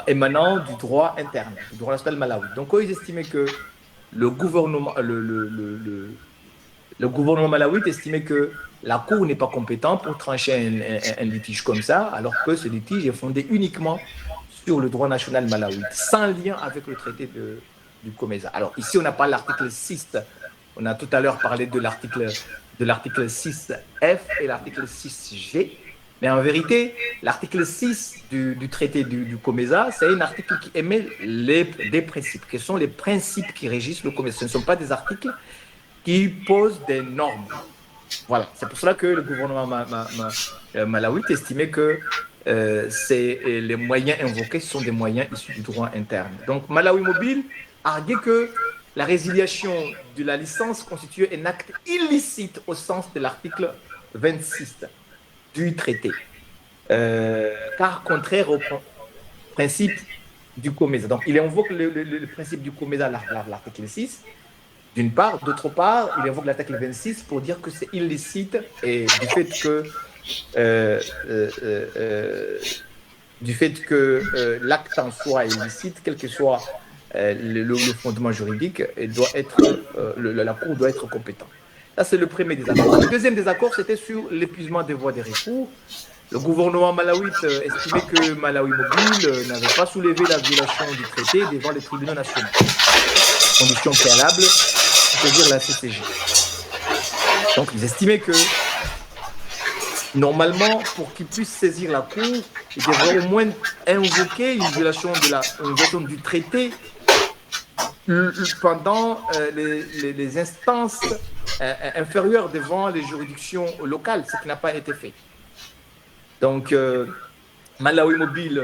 émanant du droit interne, du droit national malawi. Donc, ils estimaient que le gouvernement malawite estimait que la Cour n'est pas compétente pour trancher un litige comme ça, alors que ce litige est fondé uniquement sur le droit national malawite, sans lien avec le traité du COMESA. Alors ici, on n'a pas l'article 6, on a tout à l'heure parlé de l'article 6F et l'article 6G, mais en vérité, l'article 6 du traité du COMESA, c'est un article qui émet des principes, qui sont les principes qui régissent le COMESA. Ce ne sont pas des articles qui posent des normes. Voilà, c'est pour cela que le gouvernement malawite estimait que les moyens invoqués sont des moyens issus du droit interne. Donc, Malawi Mobile arguait que la résiliation de la licence constituait un acte illicite au sens de l'article 26 du traité, car contraire au principe du COMESA. Donc, il invoque le principe du COMESA, l'article 6, d'une part. D'autre part, il invoque l'article 26 pour dire que c'est illicite et du fait que l'acte en soi est illicite, quel que soit le fondement juridique, la Cour doit être compétente. Ça, c'est le premier désaccord. Le deuxième désaccord, c'était sur l'épuisement des voies des recours. Le gouvernement malawite estimait que Malawi Mobile n'avait pas soulevé la violation du traité devant les tribunaux nationaux. Condition préalable c'est-à-dire la CCJ. Donc, ils estimaient que, normalement, pour qu'ils puissent saisir la Cour, ils devraient au moins invoquer une violation du traité pendant les instances inférieures devant les juridictions locales, ce qui n'a pas été fait. Donc, Malawi Mobile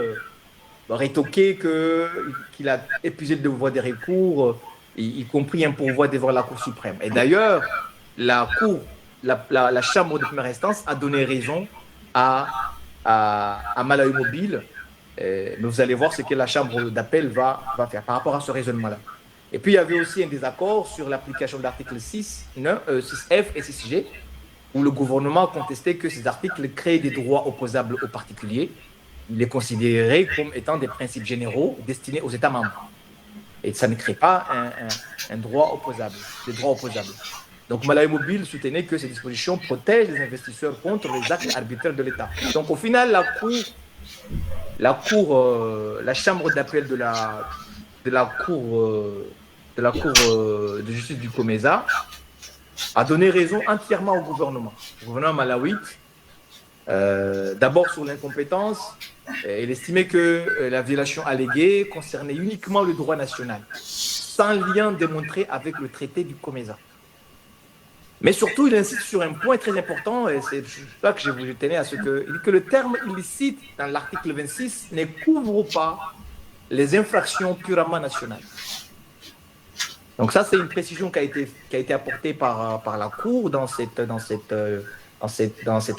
rétoqué qu'il a épuisé le devoir des recours, y compris un pourvoi devant la Cour suprême. Et d'ailleurs, la Chambre de première instance a donné raison à Malawi Mobile. Mais vous allez voir ce que la Chambre d'appel va faire par rapport à ce raisonnement-là. Et puis, il y avait aussi un désaccord sur l'application de l'article 6F et 6G, où le gouvernement contestait que ces articles créent des droits opposables aux particuliers. Il les considérait comme étant des principes généraux destinés aux États membres. Et ça ne crée pas un droit opposable, des droits opposables. Donc, Malawi Mobile soutenait que ces dispositions protègent les investisseurs contre les actes arbitraires de l'État. Donc, au final, la Chambre d'appel de la Cour de justice du COMESA a donné raison entièrement au gouvernement malawite. D'abord sur l'incompétence, il estimait que la violation alléguée concernait uniquement le droit national, sans lien démontré avec le traité du COMESA. Mais surtout, il insiste sur un point très important, et c'est ça que je vous tenais à ce que le terme illicite dans l'article 26 ne couvre pas les infractions purement nationales. Donc ça, c'est une précision qui a été apportée par la Cour dans cette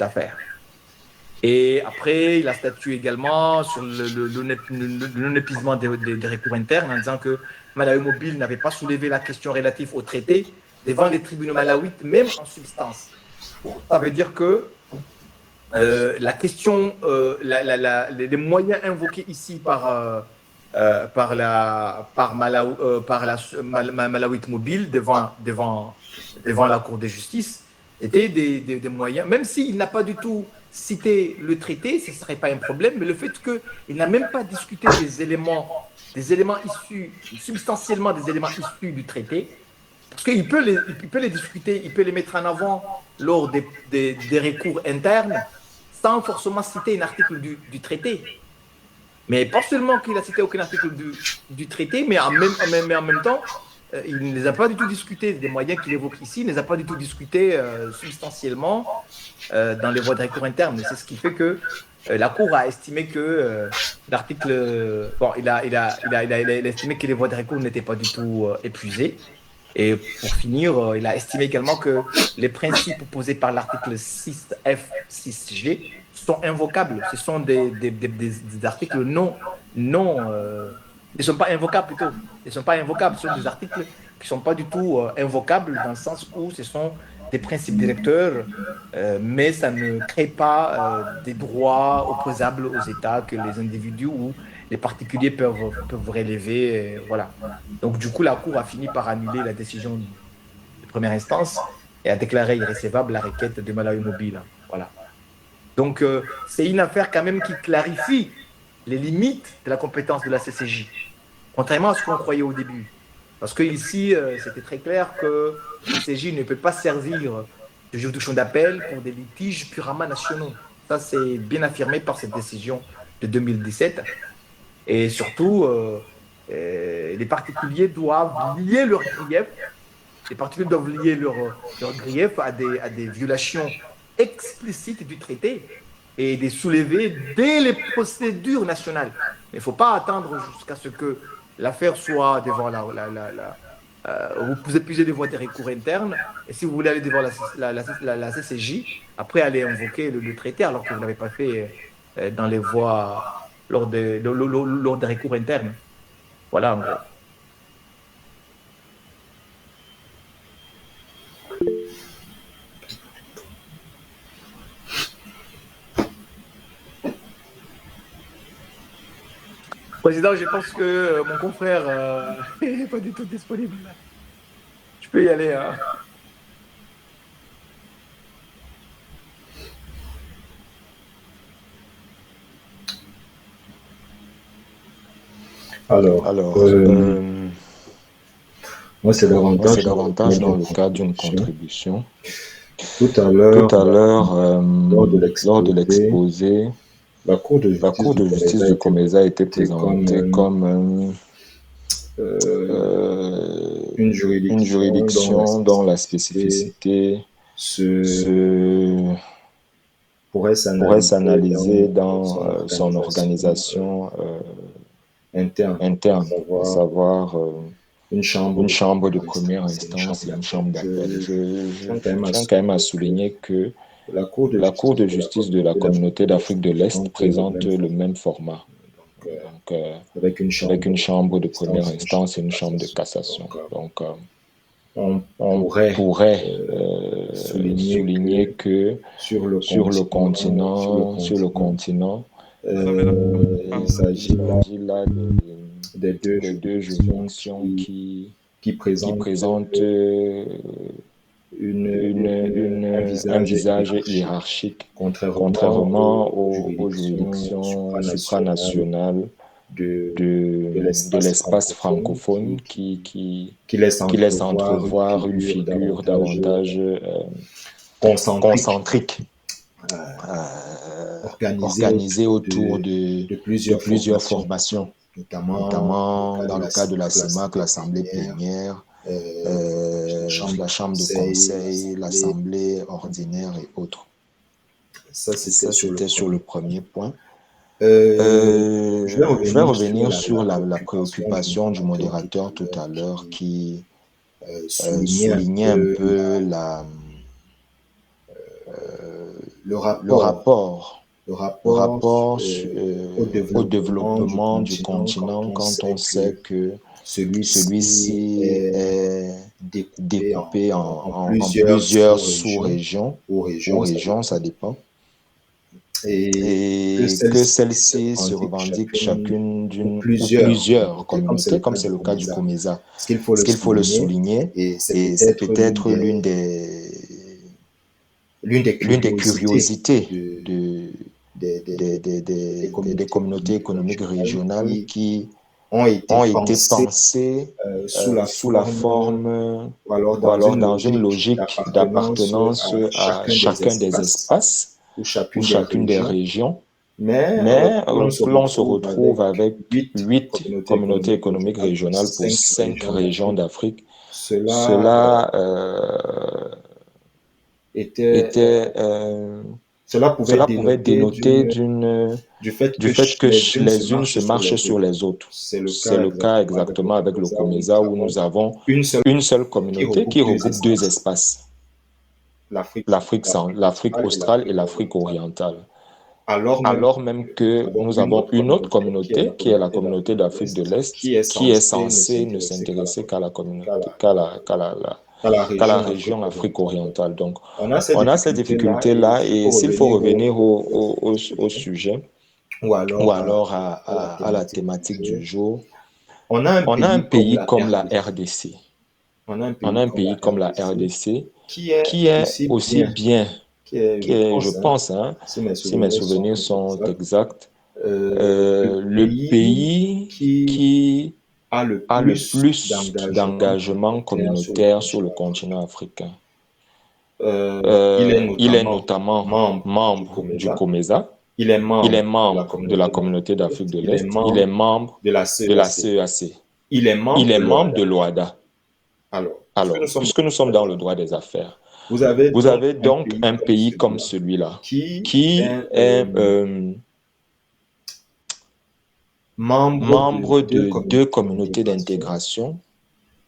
affaire. Et après, il a statué également sur le non-épuisement des recours internes en disant que Malawi Mobile n'avait pas soulevé la question relative au traité devant les tribunaux malawites, même en substance. Ça veut dire que la question, les moyens invoqués ici par Malawi Mobile devant la Cour de justice étaient des moyens, même s'il n'a pas du tout cité le traité, ce ne serait pas un problème, mais le fait qu'il n'a même pas discuté des éléments issus, substantiellement des éléments issus du traité, parce qu'il peut les discuter, il peut les mettre en avant lors des recours internes, sans forcément citer un article du traité. Mais pas seulement qu'il a cité aucun article du traité, mais en même temps, il ne les a pas du tout discutés, des moyens qu'il évoque ici, il ne les a pas du tout discutés substantiellement dans les voies de recours internes. C'est ce qui fait que la Cour a estimé que l'article... Bon, il a estimé que les voies de recours n'étaient pas du tout épuisées. Et pour finir, il a estimé également que les principes posés par l'article 6F, 6G sont invocables. Ce sont des articles ne sont pas invocables plutôt. Ils ne sont pas invocables. Ce sont des articles qui ne sont pas du tout invocables dans le sens où ce sont des principes directeurs, mais ça ne crée pas des droits opposables aux États que les individus ou les particuliers peuvent relever. Voilà. Donc, du coup, la Cour a fini par annuler la décision de première instance et a déclaré irrécevable la requête de Malawi Mobile. Voilà. Donc, c'est une affaire quand même qui clarifie les limites de la compétence de la CCJ, contrairement à ce qu'on croyait au début. Parce qu'ici, c'était très clair que la CCJ ne peut pas servir de juridiction d'appel pour des litiges purement nationaux. Ça, c'est bien affirmé par cette décision de 2017. Et surtout, les particuliers doivent lier leurs griefs. Les particuliers doivent lier leurs griefs à des violations explicites du traité et les soulever dès les procédures nationales. Mais il ne faut pas attendre jusqu'à ce que l'affaire soit devant vous épuisez les voies des recours internes, et si vous voulez aller devant la CCJ, après aller invoquer le traité, alors que vous ne l'avez pas fait dans les voies lors des recours internes. Voilà, en gros. Président, je pense que mon confrère n'est pas du tout disponible. Je peux y aller. Hein. Alors Moi, c'est C'est davantage davantage dans dans le le cadre d'une contribution. contribution. Tout à Tout l'heure, à l'heure, lors de lors de l'exposé, l'exposé, la Cour de la justice Cour du de justice Comesa a du été Comesa a été présentée présentée comme euh, euh, une une juridiction juridiction dont la spécificité spécificité se, se pourrait pourrait s'analyser s'analyser dans dans son son organisation organisation interne, à interne, à savoir savoir une une chambre chambre de de première première instance et une chambre instance et une d'appel. chambre d'appel. Je tiens quand même Je à tiens quand même à souligner que souligner que la Cour de la Cour justice de de la justice de la Communauté Communauté d'Afrique d'Afrique de de l'Est l'Est présente le présente même format. donc, Donc, avec une avec chambre une de chambre de première première instance instance et et une une chambre chambre de de cassation. cassation. Donc, Donc, on on pourrait pourrait souligner souligner que que sur le sur le continent, continent, il il s'agit là s'agit là des deux deux juridictions juridictions qui qui présentent présentent un un visage visage hiérarchique, hiérarchique, contrairement contrairement aux aux juridictions supranationales supranationales de, de l'espace l'espace francophone francophone qui laissent qui laisse entrevoir entrevoir une figure davantage concentrique, concentrique, organisée organisée autour autour de de plusieurs plusieurs formations, formations, notamment notamment dans le cas de la CEMAC, l'Assemblée plénière, plénière, la chambre de la Chambre de conseil, conseil, l'Assemblée ordinaire et autres. Ça, c'était Ça, sur le c'était sur le premier. premier point. Je vais Je vais revenir sur revenir sur la préoccupation du préoccupation du modérateur modérateur tout à l'heure qui soulignait un soulignait un peu peu le le rapport, rapport, le le rapport rapport au au développement développement du du continent continent quand quand on on sait sait que que celui-ci celui-ci est est découpé découpé en plusieurs plusieurs sous-régions sous-régions ou ou régions, ça régions, ça dépend, dépend, et que et que celles-ci se celles-ci se revendiquent revendiquent chacune chacune ou d'une ou plusieurs plusieurs communautés, communautés, comme comme c'est c'est le le cas cas du du COMESA. COMESA. Ce qu'il faut Ce le qu'il faut le souligner, souligner, et c'est et c'est peut-être peut-être l'une des l'une des curiosités curiosités de, des, des communautés communautés économiques économiques régionales régionales qui qui ont été ont été pensées pensées sous la sous la forme forme ou ou alors alors dans dans une une logique logique d'appartenance d'appartenance à à chacun des chacun des espaces espaces ou ou chacune des chacune des régions, régions, mais mais l'on se l'on se retrouve avec retrouve avec 8 communautés économiques régionales pour régionales pour 5 cinq régions régions d'Afrique. d'Afrique. Cela Cela, était, était, pouvait cela pouvait dénoter dénoter du du fait que les unes les unes se marchent sur marchent les sur autres. les autres. C'est le C'est cas le cas exactement exactement avec le avec le COMESA où COMESA où nous nous avons avons une seule une seule qui communauté regroupe qui deux regroupe deux espaces, espaces, l'Afrique l'Afrique australe et australe et l'Afrique l'Afrique orientale. orientale. Alors même Alors même nous que avons nous une avons autre une autre communauté qui est la communauté qui est la communauté communauté d'Afrique de d'Afrique de l'Est l'Est qui est qui est censée ne censée ne s'intéresser s'intéresser qu'à la qu'à communauté, la, qu'à la qu'à la région région Afrique Afrique orientale. orientale. Donc, On a cette on a cette difficulté-là et difficulté-là s'il et faut s'il faut revenir revenir au au sujet sujet ou ou alors alors à la à la thématique du thématique du jour, jour, on a un on a un pays comme pays la comme la RDC. RDC. On a un On pays a un comme la pays comme la RDC RDC qui est qui est aussi aussi bien, bien, je je pense, pense, hein, si mes si mes souvenirs souvenirs sont sont exacts, exacts, le le pays pays qui qui a le a le plus plus d'engagement d'engagement communautaire communautaire sur le continent africain. Il est Il est notamment notamment membre du membre du COMESA, COMESA, il est il est membre de la membre de la communauté d'Afrique communauté de d'Afrique l'Est, de il est l'Est, il est membre membre de la de la CEAC, CEAC, il est il membre est de membre l'OHADA. de l'OHADA. Alors, Alors, puisque nous sommes dans le droit des affaires, vous avez vous donc avez un donc pays un comme pays comme celui-là celui-là qui qui est est membre de membre deux de deux communautés communautés d'intégration, d'intégration,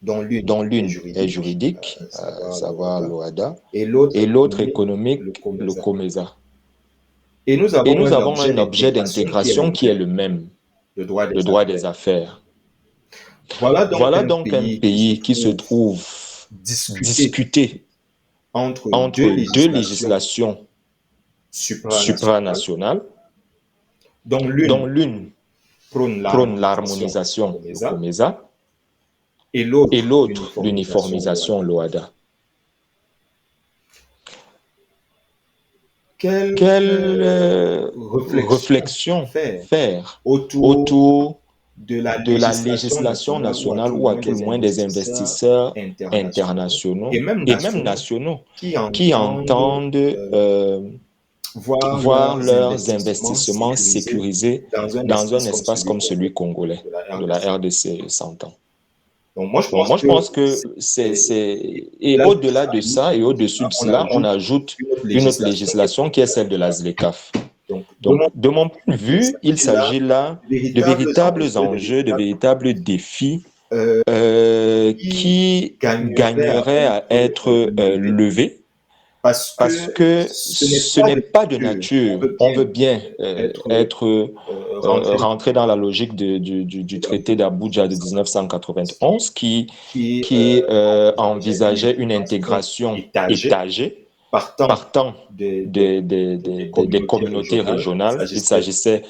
dont l'une dont est l'une est juridique, juridique, à savoir savoir l'OHADA, l'OHADA, et l'autre et l'autre économique, le économique, le COMESA. COMESA. Et nous Et avons nous un avons objet un objet d'intégration qui est le d'intégration qui est même, le même, le droit le des droit des affaires. affaires. Voilà donc Voilà un donc un pays qui se pays qui se trouve trouve discuté discuté entre deux entre deux législations législations supranationales, supranationales, dont dont l'une l'une prône prône l'harmonisation, le l'harmonisation, le COMESA, COMESA, et et l'autre l'autre l'uniformisation, l'uniformisation, l'OHADA. l'OHADA. Quelle Quelle réflexion réflexion faire faire autour autour de la législation nationale ou à tout le moins des investisseurs internationaux et même nationaux qui entendent voir leurs investissements sécurisés dans un espace comme celui congolais, de la RDC, s'entend. Donc moi, Moi, je pense que Et au-delà de ça et au-dessus de cela, on ajoute une autre législation qui est celle de la ZLECAf. Donc, de mon point de vue, il s'agit là de véritables enjeux, de véritables défis qui gagneraient à être levés parce que ce n'est pas de nature. On veut bien rentrer dans la logique du traité d'Abuja de 1991 qui envisageait une intégration étagée partant des communautés régionales. Il s'agissait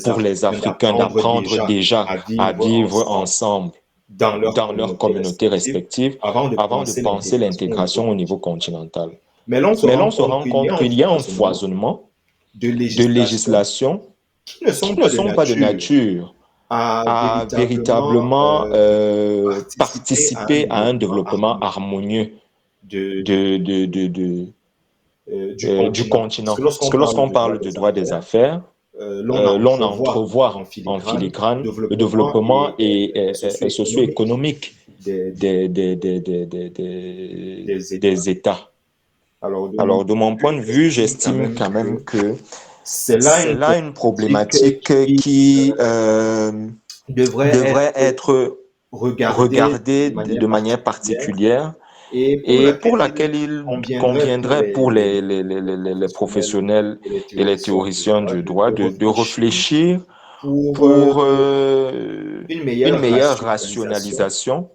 pour les Africains d'apprendre déjà à vivre ensemble dans leurs communautés respectives avant de penser l'intégration au niveau continental. Mais l'on se rend compte qu'il y a un foisonnement de législations qui ne sont pas de nature à véritablement participer à un développement harmonieux du continent. Parce que lorsqu'on parle de droit des affaires, l'on entrevoit en filigrane le développement socio-économique des États. Alors, de mon point de vue, j'estime quand même que c'est là une problématique qui devrait être regardée de manière particulière et pour laquelle il conviendrait pour les professionnels et les théoriciens du droit de réfléchir pour une meilleure rationalisation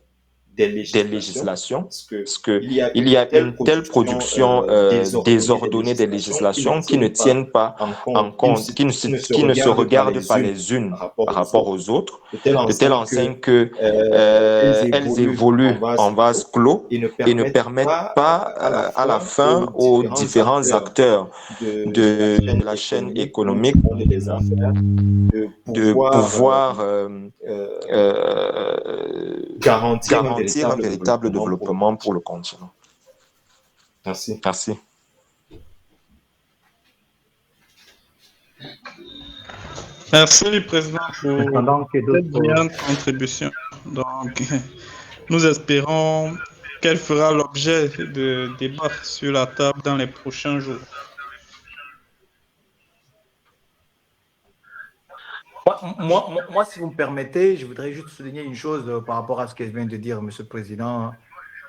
des législations, parce qu'il y a une telle production désordonnée des législations qui ne tiennent pas en compte, qui ne se regardent pas les unes par rapport aux autres, de telle enseigne qu'elles évoluent en vase clos et ne permettent pas à la fin aux différents acteurs de la chaîne économique de pouvoir garantir un véritable développement pour le continent. Merci. Merci. Merci, Président, pour cette brillante contribution. Donc, nous espérons qu'elle fera l'objet de débats sur la table dans les prochains jours. Moi, si vous me permettez, je voudrais juste souligner une chose par rapport à ce que vient de dire M. le Président.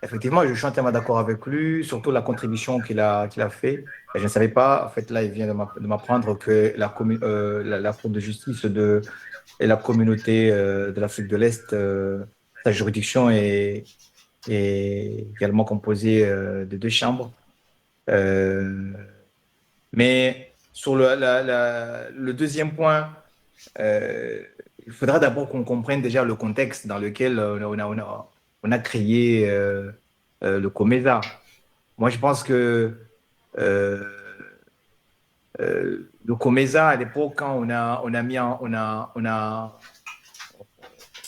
Effectivement, je suis entièrement d'accord avec lui, surtout la contribution qu'il a fait. Et je ne savais pas, en fait, là, il vient de m'apprendre que la Cour de justice et la communauté de l'Afrique de l'Est, sa juridiction est également composée de 2 chambres. Mais sur le deuxième point, il faudra d'abord qu'on comprenne déjà le contexte dans lequel on a créé le COMESA. Moi, je pense que le COMESA, à l'époque, quand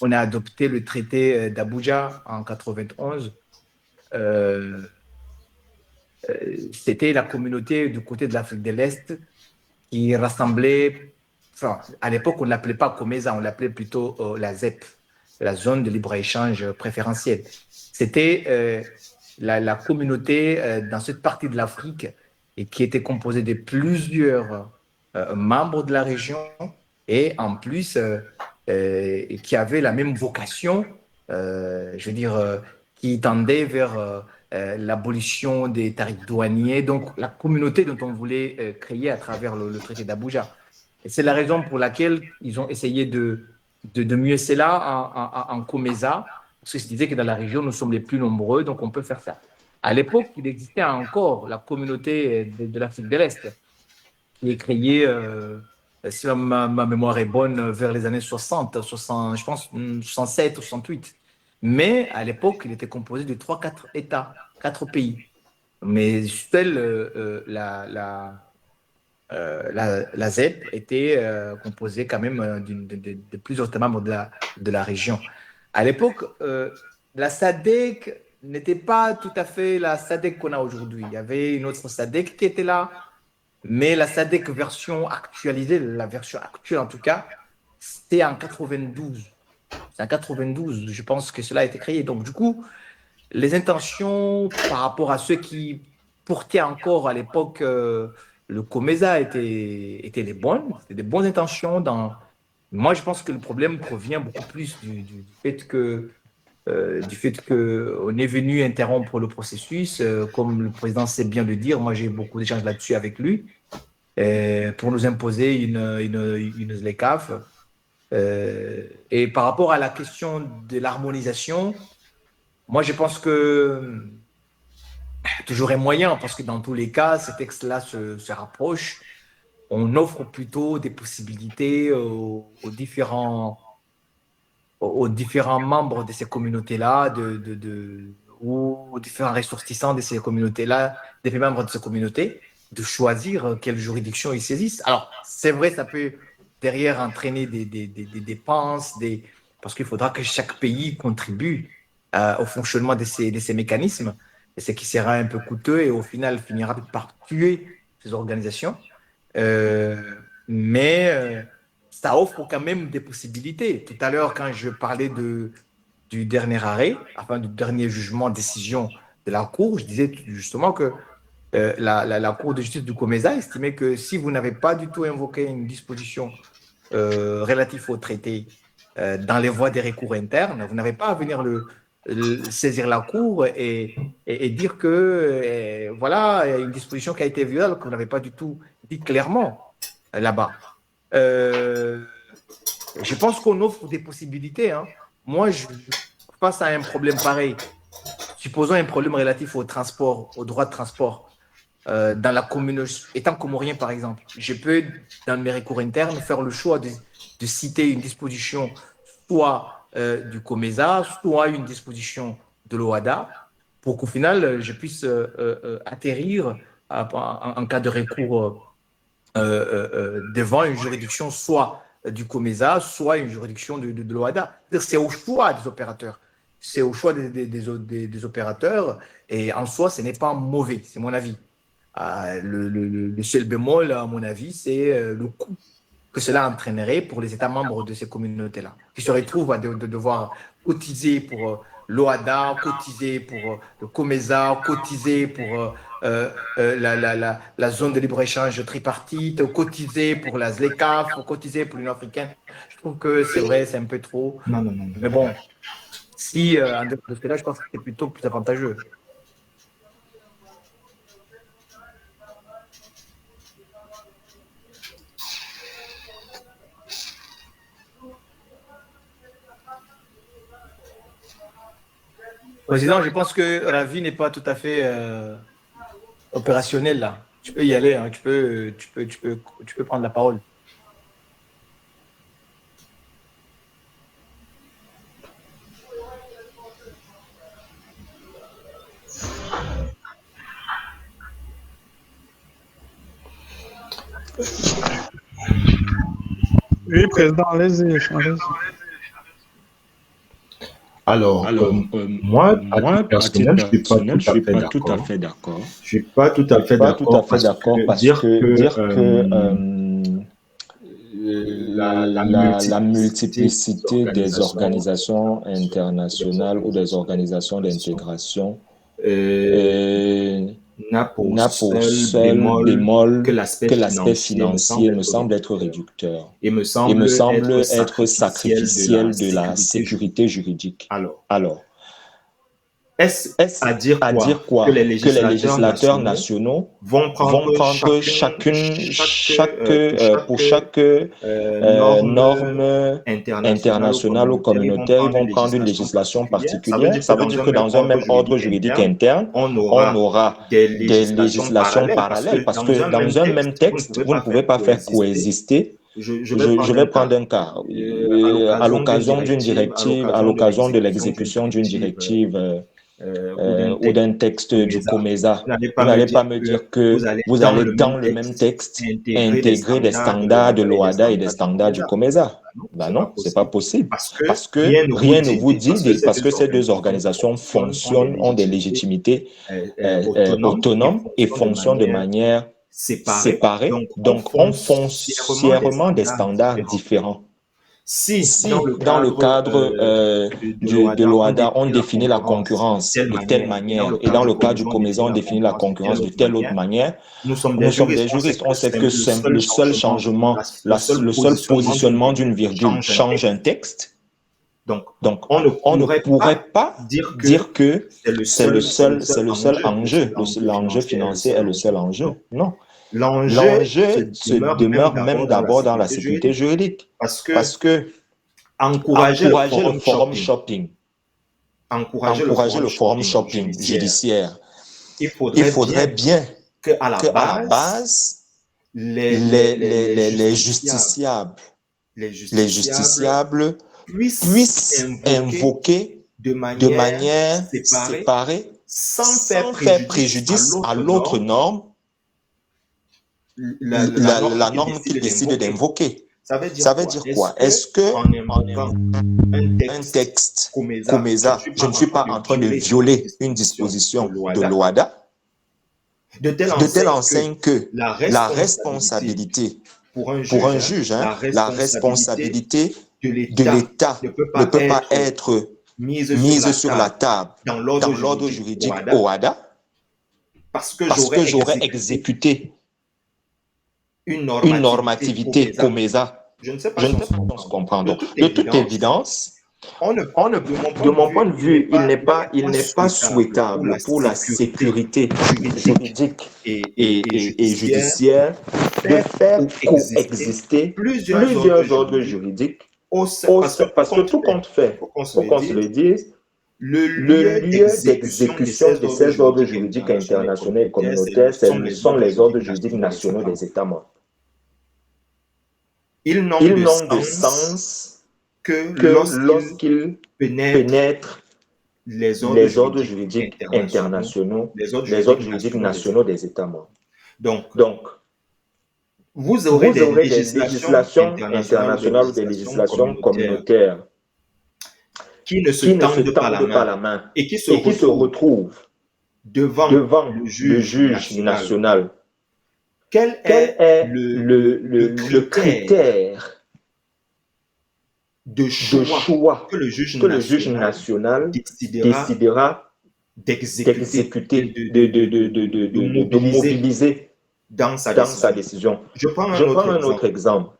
on a adopté le traité d'Abuja en 91, c'était la communauté du côté de l'Afrique de l'Est qui rassemblait. Enfin, à l'époque, on ne l'appelait pas COMESA, on l'appelait plutôt la ZEP, la zone de libre-échange préférentielle. C'était la communauté dans cette partie de l'Afrique et qui était composée de plusieurs membres de la région et en plus qui avait la même vocation, je veux dire, qui tendait vers l'abolition des tarifs douaniers, donc la communauté dont on voulait créer à travers le traité d'Abuja. Et c'est la raison pour laquelle ils ont essayé de mieux cela en COMESA, parce qu'ils se disaient que dans la région, nous sommes les plus nombreux, donc on peut faire ça. À l'époque, il existait encore la communauté de l'Afrique de l'Est, qui est créée, si ma mémoire est bonne, vers les années 60, je pense 67 ou 68. Mais à l'époque, il était composé de 3-4 États, 4 pays. Mais seule la ZEP était composée quand même de plusieurs États membres de la région. À l'époque, la SADC n'était pas tout à fait la SADC qu'on a aujourd'hui. Il y avait une autre SADC qui était là, mais la SADC version actualisée, la version actuelle en tout cas, c'était en 92. C'est en 92, je pense que cela a été créé. Donc, du coup, les intentions par rapport à ceux qui portaient encore à l'époque le COMESA étaient les bonnes. C'était des bonnes intentions. Moi, je pense que le problème provient beaucoup plus du fait que on est venu interrompre le processus. Comme le président sait bien le dire, moi, j'ai beaucoup d'échanges là-dessus avec lui, pour nous imposer une ZLECAf. Et par rapport à la question de l'harmonisation, moi, je pense que toujours un moyen, parce que dans tous les cas, ces textes-là se rapprochent. On offre plutôt des possibilités aux différents membres de ces communautés-là, ou aux différents ressortissants de ces communautés-là, des membres de ces communautés, de choisir quelle juridiction ils saisissent. Alors, c'est vrai, ça peut derrière entraîner des dépenses, parce qu'il faudra que chaque pays contribue au fonctionnement de ces mécanismes, et ce qui sera un peu coûteux et au final finira par tuer ces organisations. Mais ça offre quand même des possibilités. Tout à l'heure, quand je parlais du dernier arrêt, enfin du dernier jugement, décision de la Cour, je disais justement que la Cour de justice du COMESA estimait que si vous n'avez pas du tout invoqué une disposition relative au traité dans les voies des recours internes, vous n'avez pas à venir saisir la Cour et dire que voilà, il y a une disposition qui a été violée alors que vous n'avez pas du tout dit clairement là-bas. Je pense qu'on offre des possibilités. Hein. Moi, face à un problème pareil, supposons un problème relatif au transport, au droit de transport, dans la commune, étant comorien par exemple, je peux, dans mes recours internes, faire le choix de citer une disposition soit du COMESA, soit une disposition de l'OHADA, pour qu'au final, je puisse atterrir en cas de recours devant une juridiction soit du COMESA, soit une juridiction de l'OHADA. C'est au choix des opérateurs. C'est au choix des opérateurs, et en soi, ce n'est pas mauvais, c'est mon avis. Le seul bémol, à mon avis, c'est le coût que cela entraînerait pour les États membres de ces communautés-là, qui se retrouvent à devoir cotiser pour l'OHADA, cotiser pour le COMESA, cotiser pour la zone de libre-échange tripartite, cotiser pour la ZLECAf, cotiser pour l'Union africaine. Je trouve que c'est vrai, c'est un peu trop. Non. Mais bon, si en dehors de cela, je pense que c'est plutôt plus avantageux. Président, je pense que la vie n'est pas tout à fait opérationnelle là. Tu peux y aller, hein. Tu peux prendre la parole. Oui, président, allez-y. Alors, moi, à titre personnel, je ne suis pas tout à fait d'accord. Je suis pas tout à fait d'accord parce que la multiplicité des organisations internationales ou des organisations d'intégration n'a pour seul bémol que l'aspect financier me semble être réducteur et me semble être sacrificiel de la sécurité juridique. Alors, est-ce à dire quoi? Que les législateurs nationaux vont prendre pour chaque norme internationale ou communautaire, ils vont prendre une législation particulière. Ça veut dire que dans un même ordre juridique interne, on aura des législations parallèles, parce que dans un même texte, vous ne pouvez pas faire coexister. Je vais prendre un cas. À l'occasion d'une directive, à l'occasion de l'exécution d'une directive ou d'un texte du COMESA. Vous n'allez pas me dire que vous allez dans le même texte intégrer des standards de l'OHADA et des standards du COMESA. Ben non, c'est pas possible. Parce que rien ne vous dit, parce que ces deux organisations fonctionnent, ont des légitimités autonomes et fonctionnent de manière séparée. Donc, ont foncièrement des standards différents. Si dans le cadre de l'OHADA, on définit la concurrence de telle manière, et dans le cadre du COMESA, on définit la concurrence de telle autre manière, nous sommes des juristes, on sait que le seul changement, le seul positionnement d'une virgule change un texte. Donc on ne pourrait pas dire que c'est le seul enjeu, l'enjeu financier est le seul enjeu. Non. L'enjeu se demeure même d'abord dans la sécurité juridique. Parce que encourager le forum shopping, encourager le forum shopping judiciaire, il faudrait bien qu'à la base, les justiciables puissent invoquer de manière séparée, sans faire préjudice à l'autre norme, la norme qu'ils décident d'invoquer. Ça veut dire quoi? Est-ce que un texte COMESA, je ne suis pas en train de violer une disposition de l'OHADA, de telle enseigne que la responsabilité pour un juge, la responsabilité de l'État ne peut pas être mise sur la table dans l'ordre juridique OHADA, parce que j'aurais exécuté une normativité COMESA. Je ne sais pas si on se comprend. Donc, de toute évidence, de mon point de vue, il n'est pas souhaitable pour la sécurité juridique et judiciaire de faire coexister plusieurs ordres juridiques, parce que tout compte fait, pour qu'on se le dise, le lieu d'exécution de ces ordres juridiques internationaux et communautaires, sont les ordres juridiques nationaux des États membres. Ils n'ont de sens que lorsqu'ils pénètrent les ordres juridiques internationaux, les ordres juridiques nationaux des États membres. Donc, vous aurez des législations internationales ou des législations communautaires qui ne se tendent pas la main et qui se retrouvent devant le juge national. Quel est le critère de choix que le juge national décidera d'exécuter, de mobiliser dans sa décision? Je prends un autre exemple.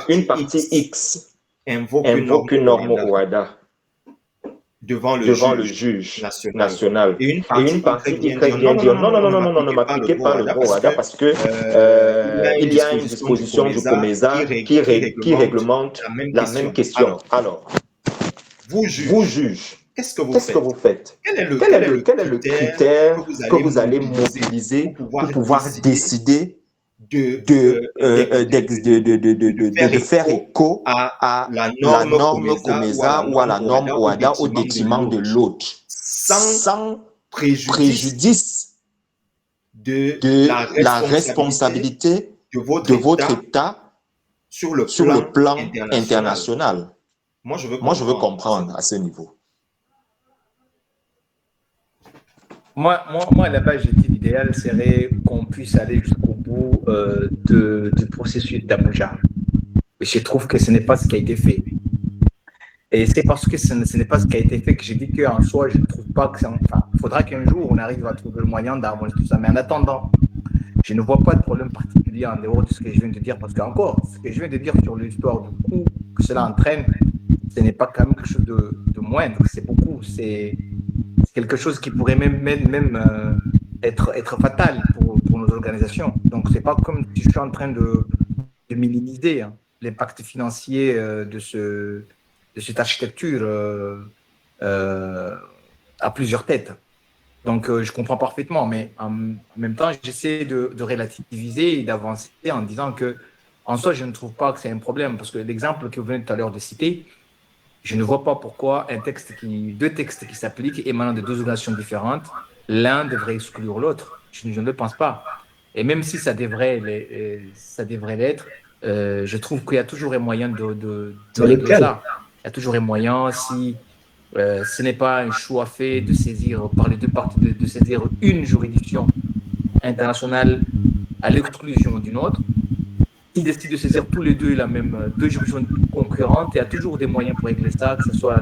Une partie X invoque une norme OHADA devant le juge national. Et une partie Y vient dire non, ne m'appliquez pas le droit OHADA parce que il y a une disposition du COMESA qui réglemente la même question. Alors, vous juge, qu'est-ce que vous faites? Quel est le critère que vous allez mobiliser pour pouvoir décider de faire écho à la norme COMESA ou à la norme OHADA au détriment de l'autre, sans préjudice de la responsabilité de votre État sur le plan international. Moi, je veux comprendre à ce niveau. Moi, là-bas, j'ai dit l'idéal serait qu'on puisse aller jusqu'au bout du processus d'Abuja. Et je trouve que ce n'est pas ce qui a été fait. Et c'est parce que ce n'est pas ce qui a été fait que j'ai dit qu'en soi, je ne trouve pas que il faudra qu'un jour, on arrive à trouver le moyen d'harmoniser tout ça. Mais en attendant, je ne vois pas de problème particulier en dehors de ce que je viens de dire. Parce qu'encore, ce que je viens de dire sur l'histoire du coût que cela entraîne, ce n'est pas quand même quelque chose de moindre. C'est beaucoup. C'est quelque chose qui pourrait même être fatal pour nos organisations. Donc, ce n'est pas comme si je suis en train de minimiser l'impact financier de cette architecture à plusieurs têtes. Donc, je comprends parfaitement, mais en même temps, j'essaie de relativiser et d'avancer en disant que, en soi, je ne trouve pas que c'est un problème, parce que l'exemple que vous venez tout à l'heure de citer, je ne vois pas pourquoi deux textes qui s'appliquent émanant de deux organisations différentes, l'un devrait exclure l'autre. Je ne le pense pas. Et même si ça devrait l'être, je trouve qu'il y a toujours un moyen de régler ça. Il y a toujours un moyen, si ce n'est pas un choix fait de saisir par les deux parties, de saisir une juridiction internationale à l'exclusion d'une autre, ils décident de saisir tous les deux deux juridictions concurrentes. Il y a toujours des moyens pour régler ça, que ce soit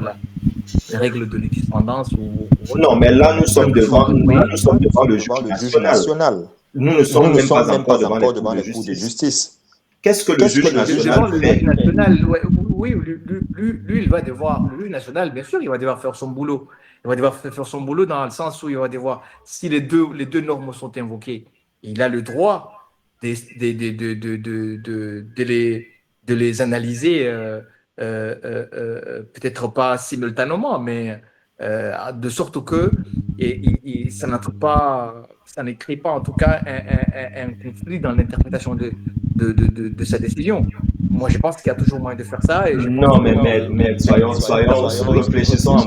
les règles de l'équidistance ou non, mais là, nous sommes devant le juge national. Nous ne sommes même pas encore devant les cours de justice. Qu'est-ce que le juge national fait? Oui, lui, il va devoir, le juge national, bien sûr, il va devoir faire son boulot. Il va devoir faire son boulot dans le sens où il va devoir, si les deux normes sont invoquées, il a le droit de les analyser, peut-être pas simultanément, mais de sorte que ça ne crée pas en tout cas un conflit dans l'interprétation de sa décision. Moi, je pense qu'il y a toujours moyen de faire ça. Et non, mais soyons réfléchissons en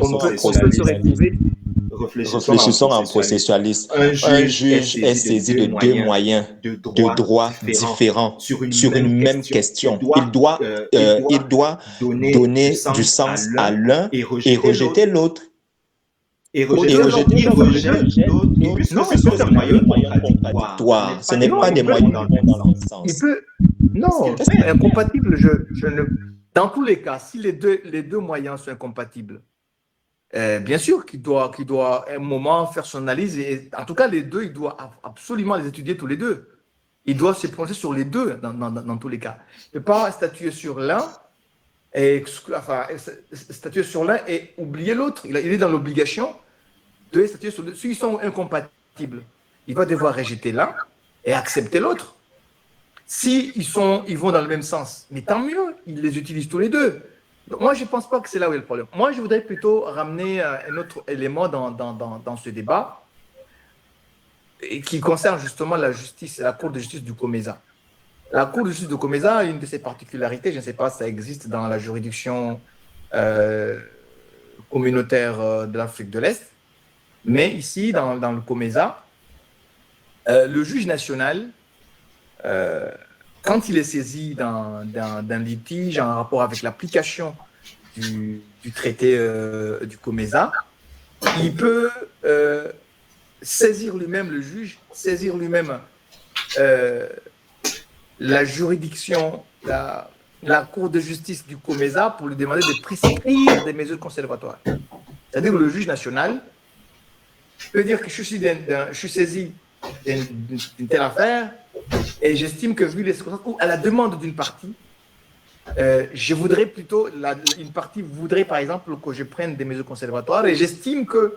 Réfléchissons en processualiste. Un juge est saisi de deux moyens de droit différents sur une même question. Il doit donner du sens à l'un et rejeter l'autre. Non, ce sont des moyens contradictoires. Ce n'est pas des moyens dans le sens. Non, incompatible. Dans tous les cas, si les deux moyens sont incompatibles, bien sûr qu'il doit à un moment faire son analyse. Et, en tout cas, les deux, il doit absolument les étudier tous les deux. Il doit se prononcer sur les deux dans tous les cas. Il ne peut pas statuer sur l'un et oublier l'autre. Il est dans l'obligation de statuer sur les deux. S'ils sont incompatibles, il va devoir rejeter l'un et accepter l'autre. Si ils vont dans le même sens, mais tant mieux, il les utilise tous les deux. Donc, moi, je ne pense pas que c'est là où est le problème. Moi, je voudrais plutôt ramener un autre élément dans ce débat et qui concerne justement la justice, la Cour de justice du COMESA. La Cour de justice du COMESA a une de ses particularités, je ne sais pas si ça existe dans la juridiction communautaire de l'Afrique de l'Est, mais ici, dans le COMESA, le juge national, quand il est saisi d'un litige en rapport avec l'application du traité du COMESA, il peut saisir lui-même, le juge, saisir lui-même la juridiction, la Cour de justice du COMESA pour lui demander de prescrire des mesures conservatoires. C'est-à-dire que le juge national peut dire que je suis saisi d'une telle affaire et j'estime que vu les circonstances ou à la demande d'une partie, je voudrais plutôt, une partie voudrait par exemple que je prenne des mesures conservatoires et j'estime que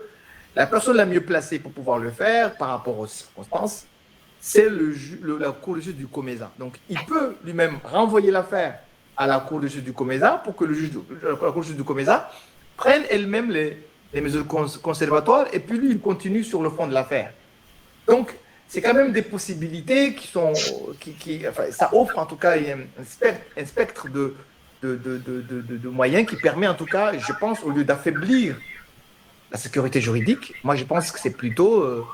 la personne la mieux placée pour pouvoir le faire par rapport aux circonstances, c'est la Cour de justice du COMESA. Donc il peut lui-même renvoyer l'affaire à la Cour de justice du COMESA pour que la Cour de justice du COMESA prenne elle-même les mesures conservatoires et puis lui il continue sur le fond de l'affaire. Donc c'est quand même des possibilités ça offre en tout cas un spectre de moyens qui permet en tout cas, je pense, au lieu d'affaiblir la sécurité juridique, moi je pense que c'est plutôt,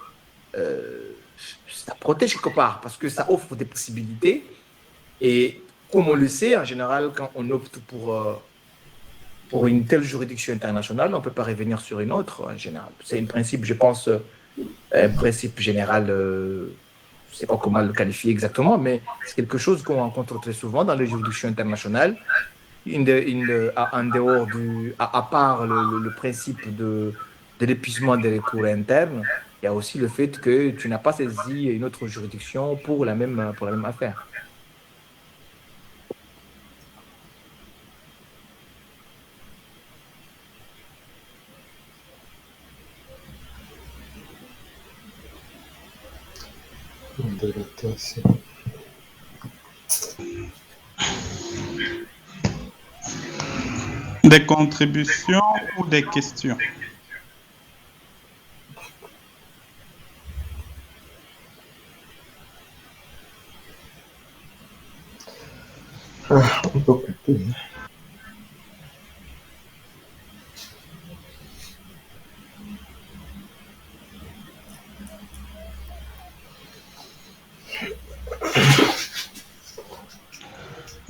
ça protège quelque part parce que ça offre des possibilités et comme on le sait, en général, quand on opte pour une telle juridiction internationale, on ne peut pas revenir sur une autre en général. C'est un principe, je pense, un principe général, je ne sais pas comment le qualifier exactement, mais c'est quelque chose qu'on rencontre très souvent dans les juridictions internationales. À part le principe de l'épuisement des recours internes, il y a aussi le fait que tu n'as pas saisi une autre juridiction pour la même affaire. Des contributions ou des questions? On peut couper.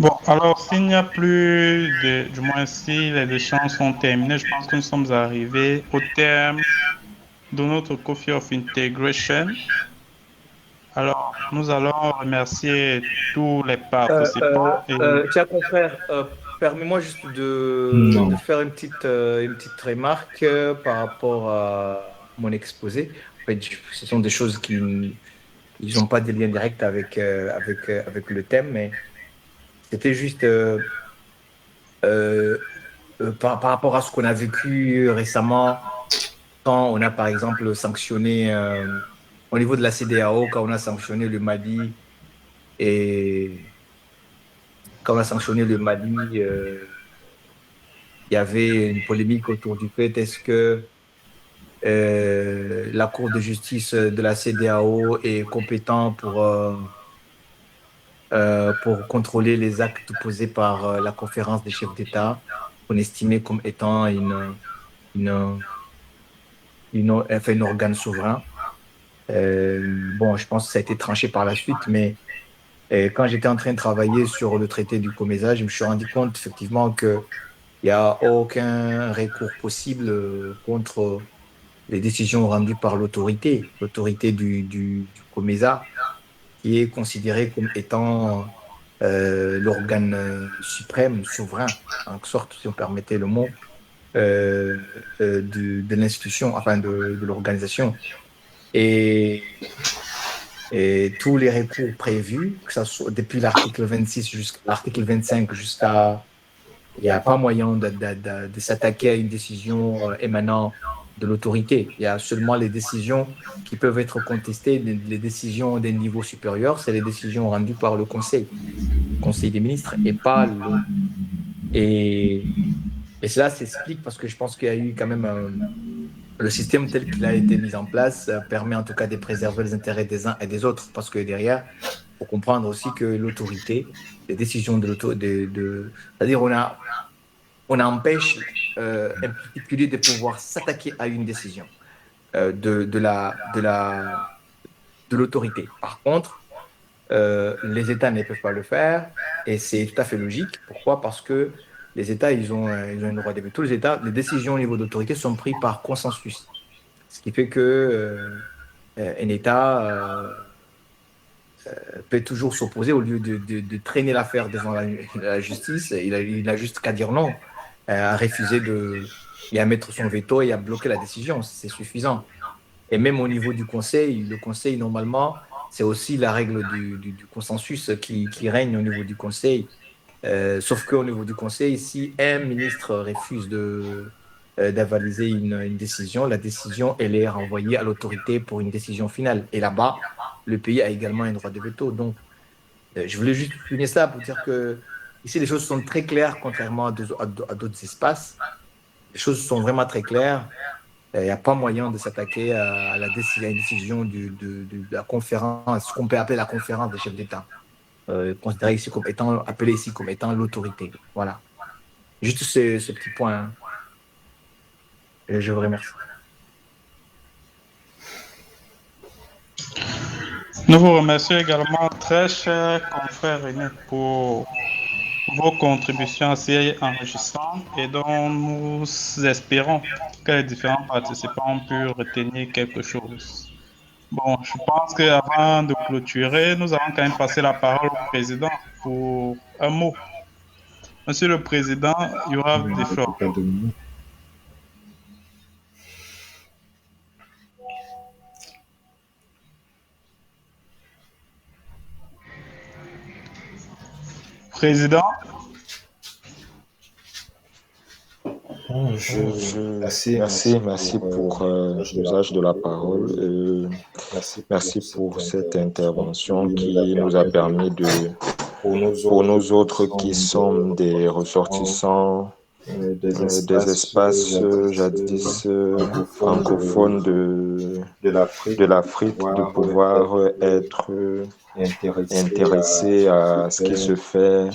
Bon, alors s'il n'y a plus du moins si les échanges sont terminés, je pense que nous sommes arrivés au terme de notre Coffee of Integration. Alors, nous allons remercier tous les participants. Tiens, confrère, permets-moi juste de faire une petite remarque par rapport à mon exposé. En fait, ce sont des choses qui n'ont pas de lien direct avec le thème, mais c'était juste par rapport à ce qu'on a vécu récemment, quand on a par exemple sanctionné au niveau de la CEDEAO, quand on a sanctionné le Mali et quand on a sanctionné le Mali, il y avait une polémique autour du fait est-ce que la Cour de justice de la CEDEAO est compétente pour contrôler les actes posés par la conférence des chefs d'État, qu'on estimait comme étant un organe souverain. Bon, je pense que ça a été tranché par la suite, mais quand j'étais en train de travailler sur le traité du COMESA, je me suis rendu compte effectivement qu'il n'y a aucun recours possible contre les décisions rendues par l'autorité du COMESA, qui est considérée comme étant l'organe suprême, souverain, en sorte, si on permettait le mot, de l'institution, enfin de l'organisation. Et tous les recours prévus, que ça soit depuis l'article 26 jusqu'à l'article 25, il n'y a pas moyen de s'attaquer à une décision émanant de l'autorité. Il y a seulement les décisions qui peuvent être contestées, les décisions des niveaux supérieurs, c'est les décisions rendues par le Conseil des ministres, et pas le... Et cela s'explique parce que je pense qu'il y a eu quand même le système tel qu'il a été mis en place permet en tout cas de préserver les intérêts des uns et des autres, parce que derrière, il faut comprendre aussi que l'autorité, les décisions de l'autorité, c'est-à-dire on empêche un particulier de pouvoir s'attaquer à une décision de l'autorité. Par contre, les États ne peuvent pas le faire, et c'est tout à fait logique. Pourquoi? Parce que les États, ils ont un droit de veto. Tous les États, les décisions au niveau d'autorité sont prises par consensus. Ce qui fait que un État peut toujours s'opposer au lieu de traîner l'affaire devant la justice. Il a juste qu'à dire non, à refuser et à mettre son veto et à bloquer la décision. C'est suffisant. Et même au niveau du Conseil, le Conseil, normalement, c'est aussi la règle du consensus qui règne au niveau du Conseil. Sauf qu'au niveau du Conseil, si un ministre refuse d'avaliser une décision, la décision, elle est renvoyée à l'autorité pour une décision finale. Et là-bas, le pays a également un droit de veto. Donc, je voulais juste souligner ça pour dire que ici, les choses sont très claires, contrairement à d'autres espaces. Les choses sont vraiment très claires. Il n'y a pas moyen de s'attaquer à une décision de la conférence, ce qu'on peut appeler la conférence des chefs d'État, considérée ici comme étant, appelée ici comme étant l'autorité. Voilà. Juste ce petit point. Hein. Et je vous remercie. Nous vous remercions également, très cher confrère René, pour vos contributions assez enrichissantes et dont nous espérons que les différents participants ont pu retenir quelque chose. Bon, je pense qu'avant de clôturer, nous allons quand même passer la parole au président pour un mot. Monsieur le Président, you have the floor. Président. Merci pour l'usage de la parole. Merci pour cette intervention qui nous a permis pour nous autres qui sommes des ressortissants des espaces jadis francophones de l'Afrique, de pouvoir être intéressés à ce qui se fait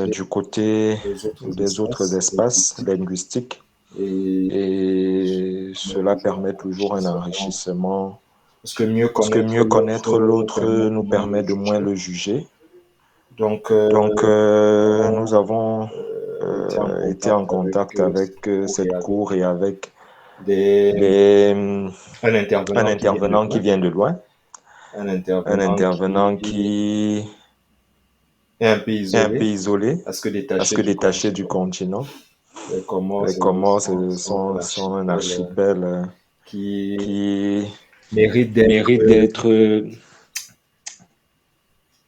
du côté des autres espaces linguistiques, et cela permet toujours un enrichissement, parce que mieux connaître l'autre nous permet de moins le juger, Donc, nous avons été en contact avec cette cour et avec un un intervenant intervenant qui vient de loin, un un intervenant qui qui est un peu est un peu isolé, isolé parce que parce que détaché du continent. Les Comores Les Comores sont un archipel qui qui mérite mérite d'être de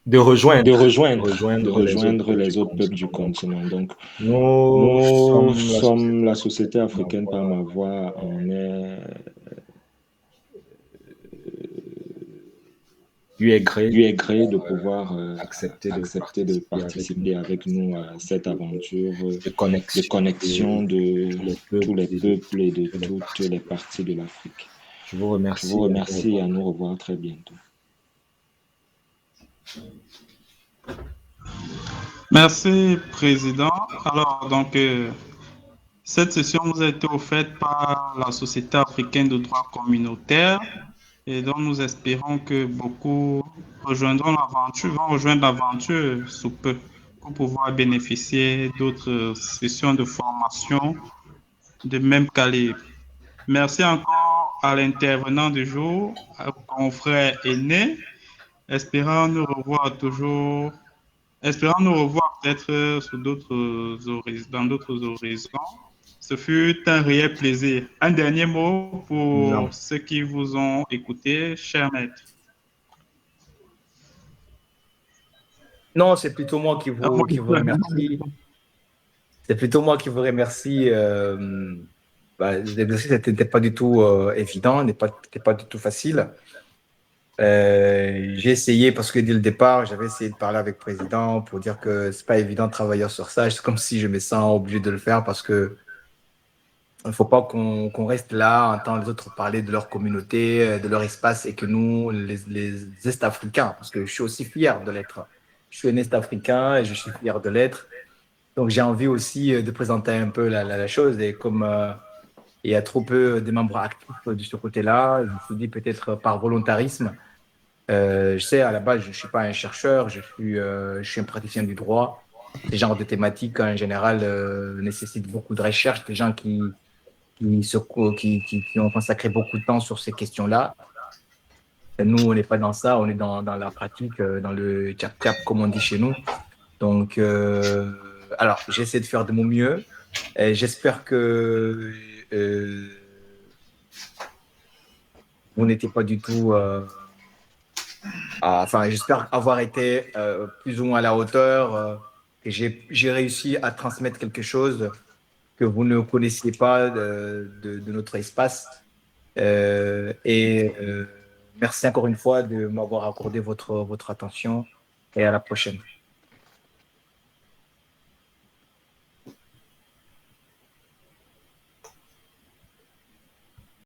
de rejoindre les autres peuples du continent. continent. Donc, Nous nous sommes la sommes la société société africaine par ma voix, voix. On est lui est gré de pouvoir accepter de participer avec nous à cette aventure de connexion de tous les peuples et de toutes les parties de l'Afrique. Je vous Je vous remercie. remercie et à nous revoir très bientôt. Merci, Président. Alors, donc, cette session nous a été offerte par la Société africaine de droit communautaire et donc nous espérons que beaucoup vont rejoindre l'aventure sous peu pour pouvoir bénéficier d'autres sessions de formation de même calibre. Merci encore à l'intervenant du jour, au confrère aîné. Espérons nous revoir peut-être dans d'autres horizons. Ce fut un réel plaisir. Un dernier mot pour ceux qui vous ont écouté, cher maître. Non, c'est plutôt moi qui vous remercie. C'est plutôt moi qui vous remercie. L'exercice n'était pas du tout évident, n'était pas du tout facile. J'ai essayé, parce que dès le départ, j'avais essayé de parler avec le président pour dire que c'est pas évident de travailler sur ça. C'est comme si je me sens obligé de le faire parce que il ne faut pas qu'on reste là, entendre les autres parler de leur communauté, de leur espace, et que nous, les Est-Africains, parce que je suis aussi fier de l'être. Je suis un Est-Africain et je suis fier de l'être. Donc, j'ai envie aussi de présenter un peu la chose. Et comme il y a trop peu de membres actifs de ce côté-là, je me suis dit peut-être par volontarisme. Je sais, à la base, je ne suis pas un chercheur, je suis un praticien du droit. Ce genre de thématiques, en général, nécessitent beaucoup de recherche, des gens qui ont consacré beaucoup de temps sur ces questions-là. Nous, on n'est pas dans ça, on est dans la pratique, dans le tchap-tchap, comme on dit chez nous. Donc, alors, j'essaie de faire de mon mieux. Et j'espère que vous n'étiez pas du tout... enfin, j'espère avoir été plus ou moins à la hauteur, que j'ai réussi à transmettre quelque chose que vous ne connaissiez pas de notre espace. Merci encore une fois de m'avoir accordé votre attention et à la prochaine.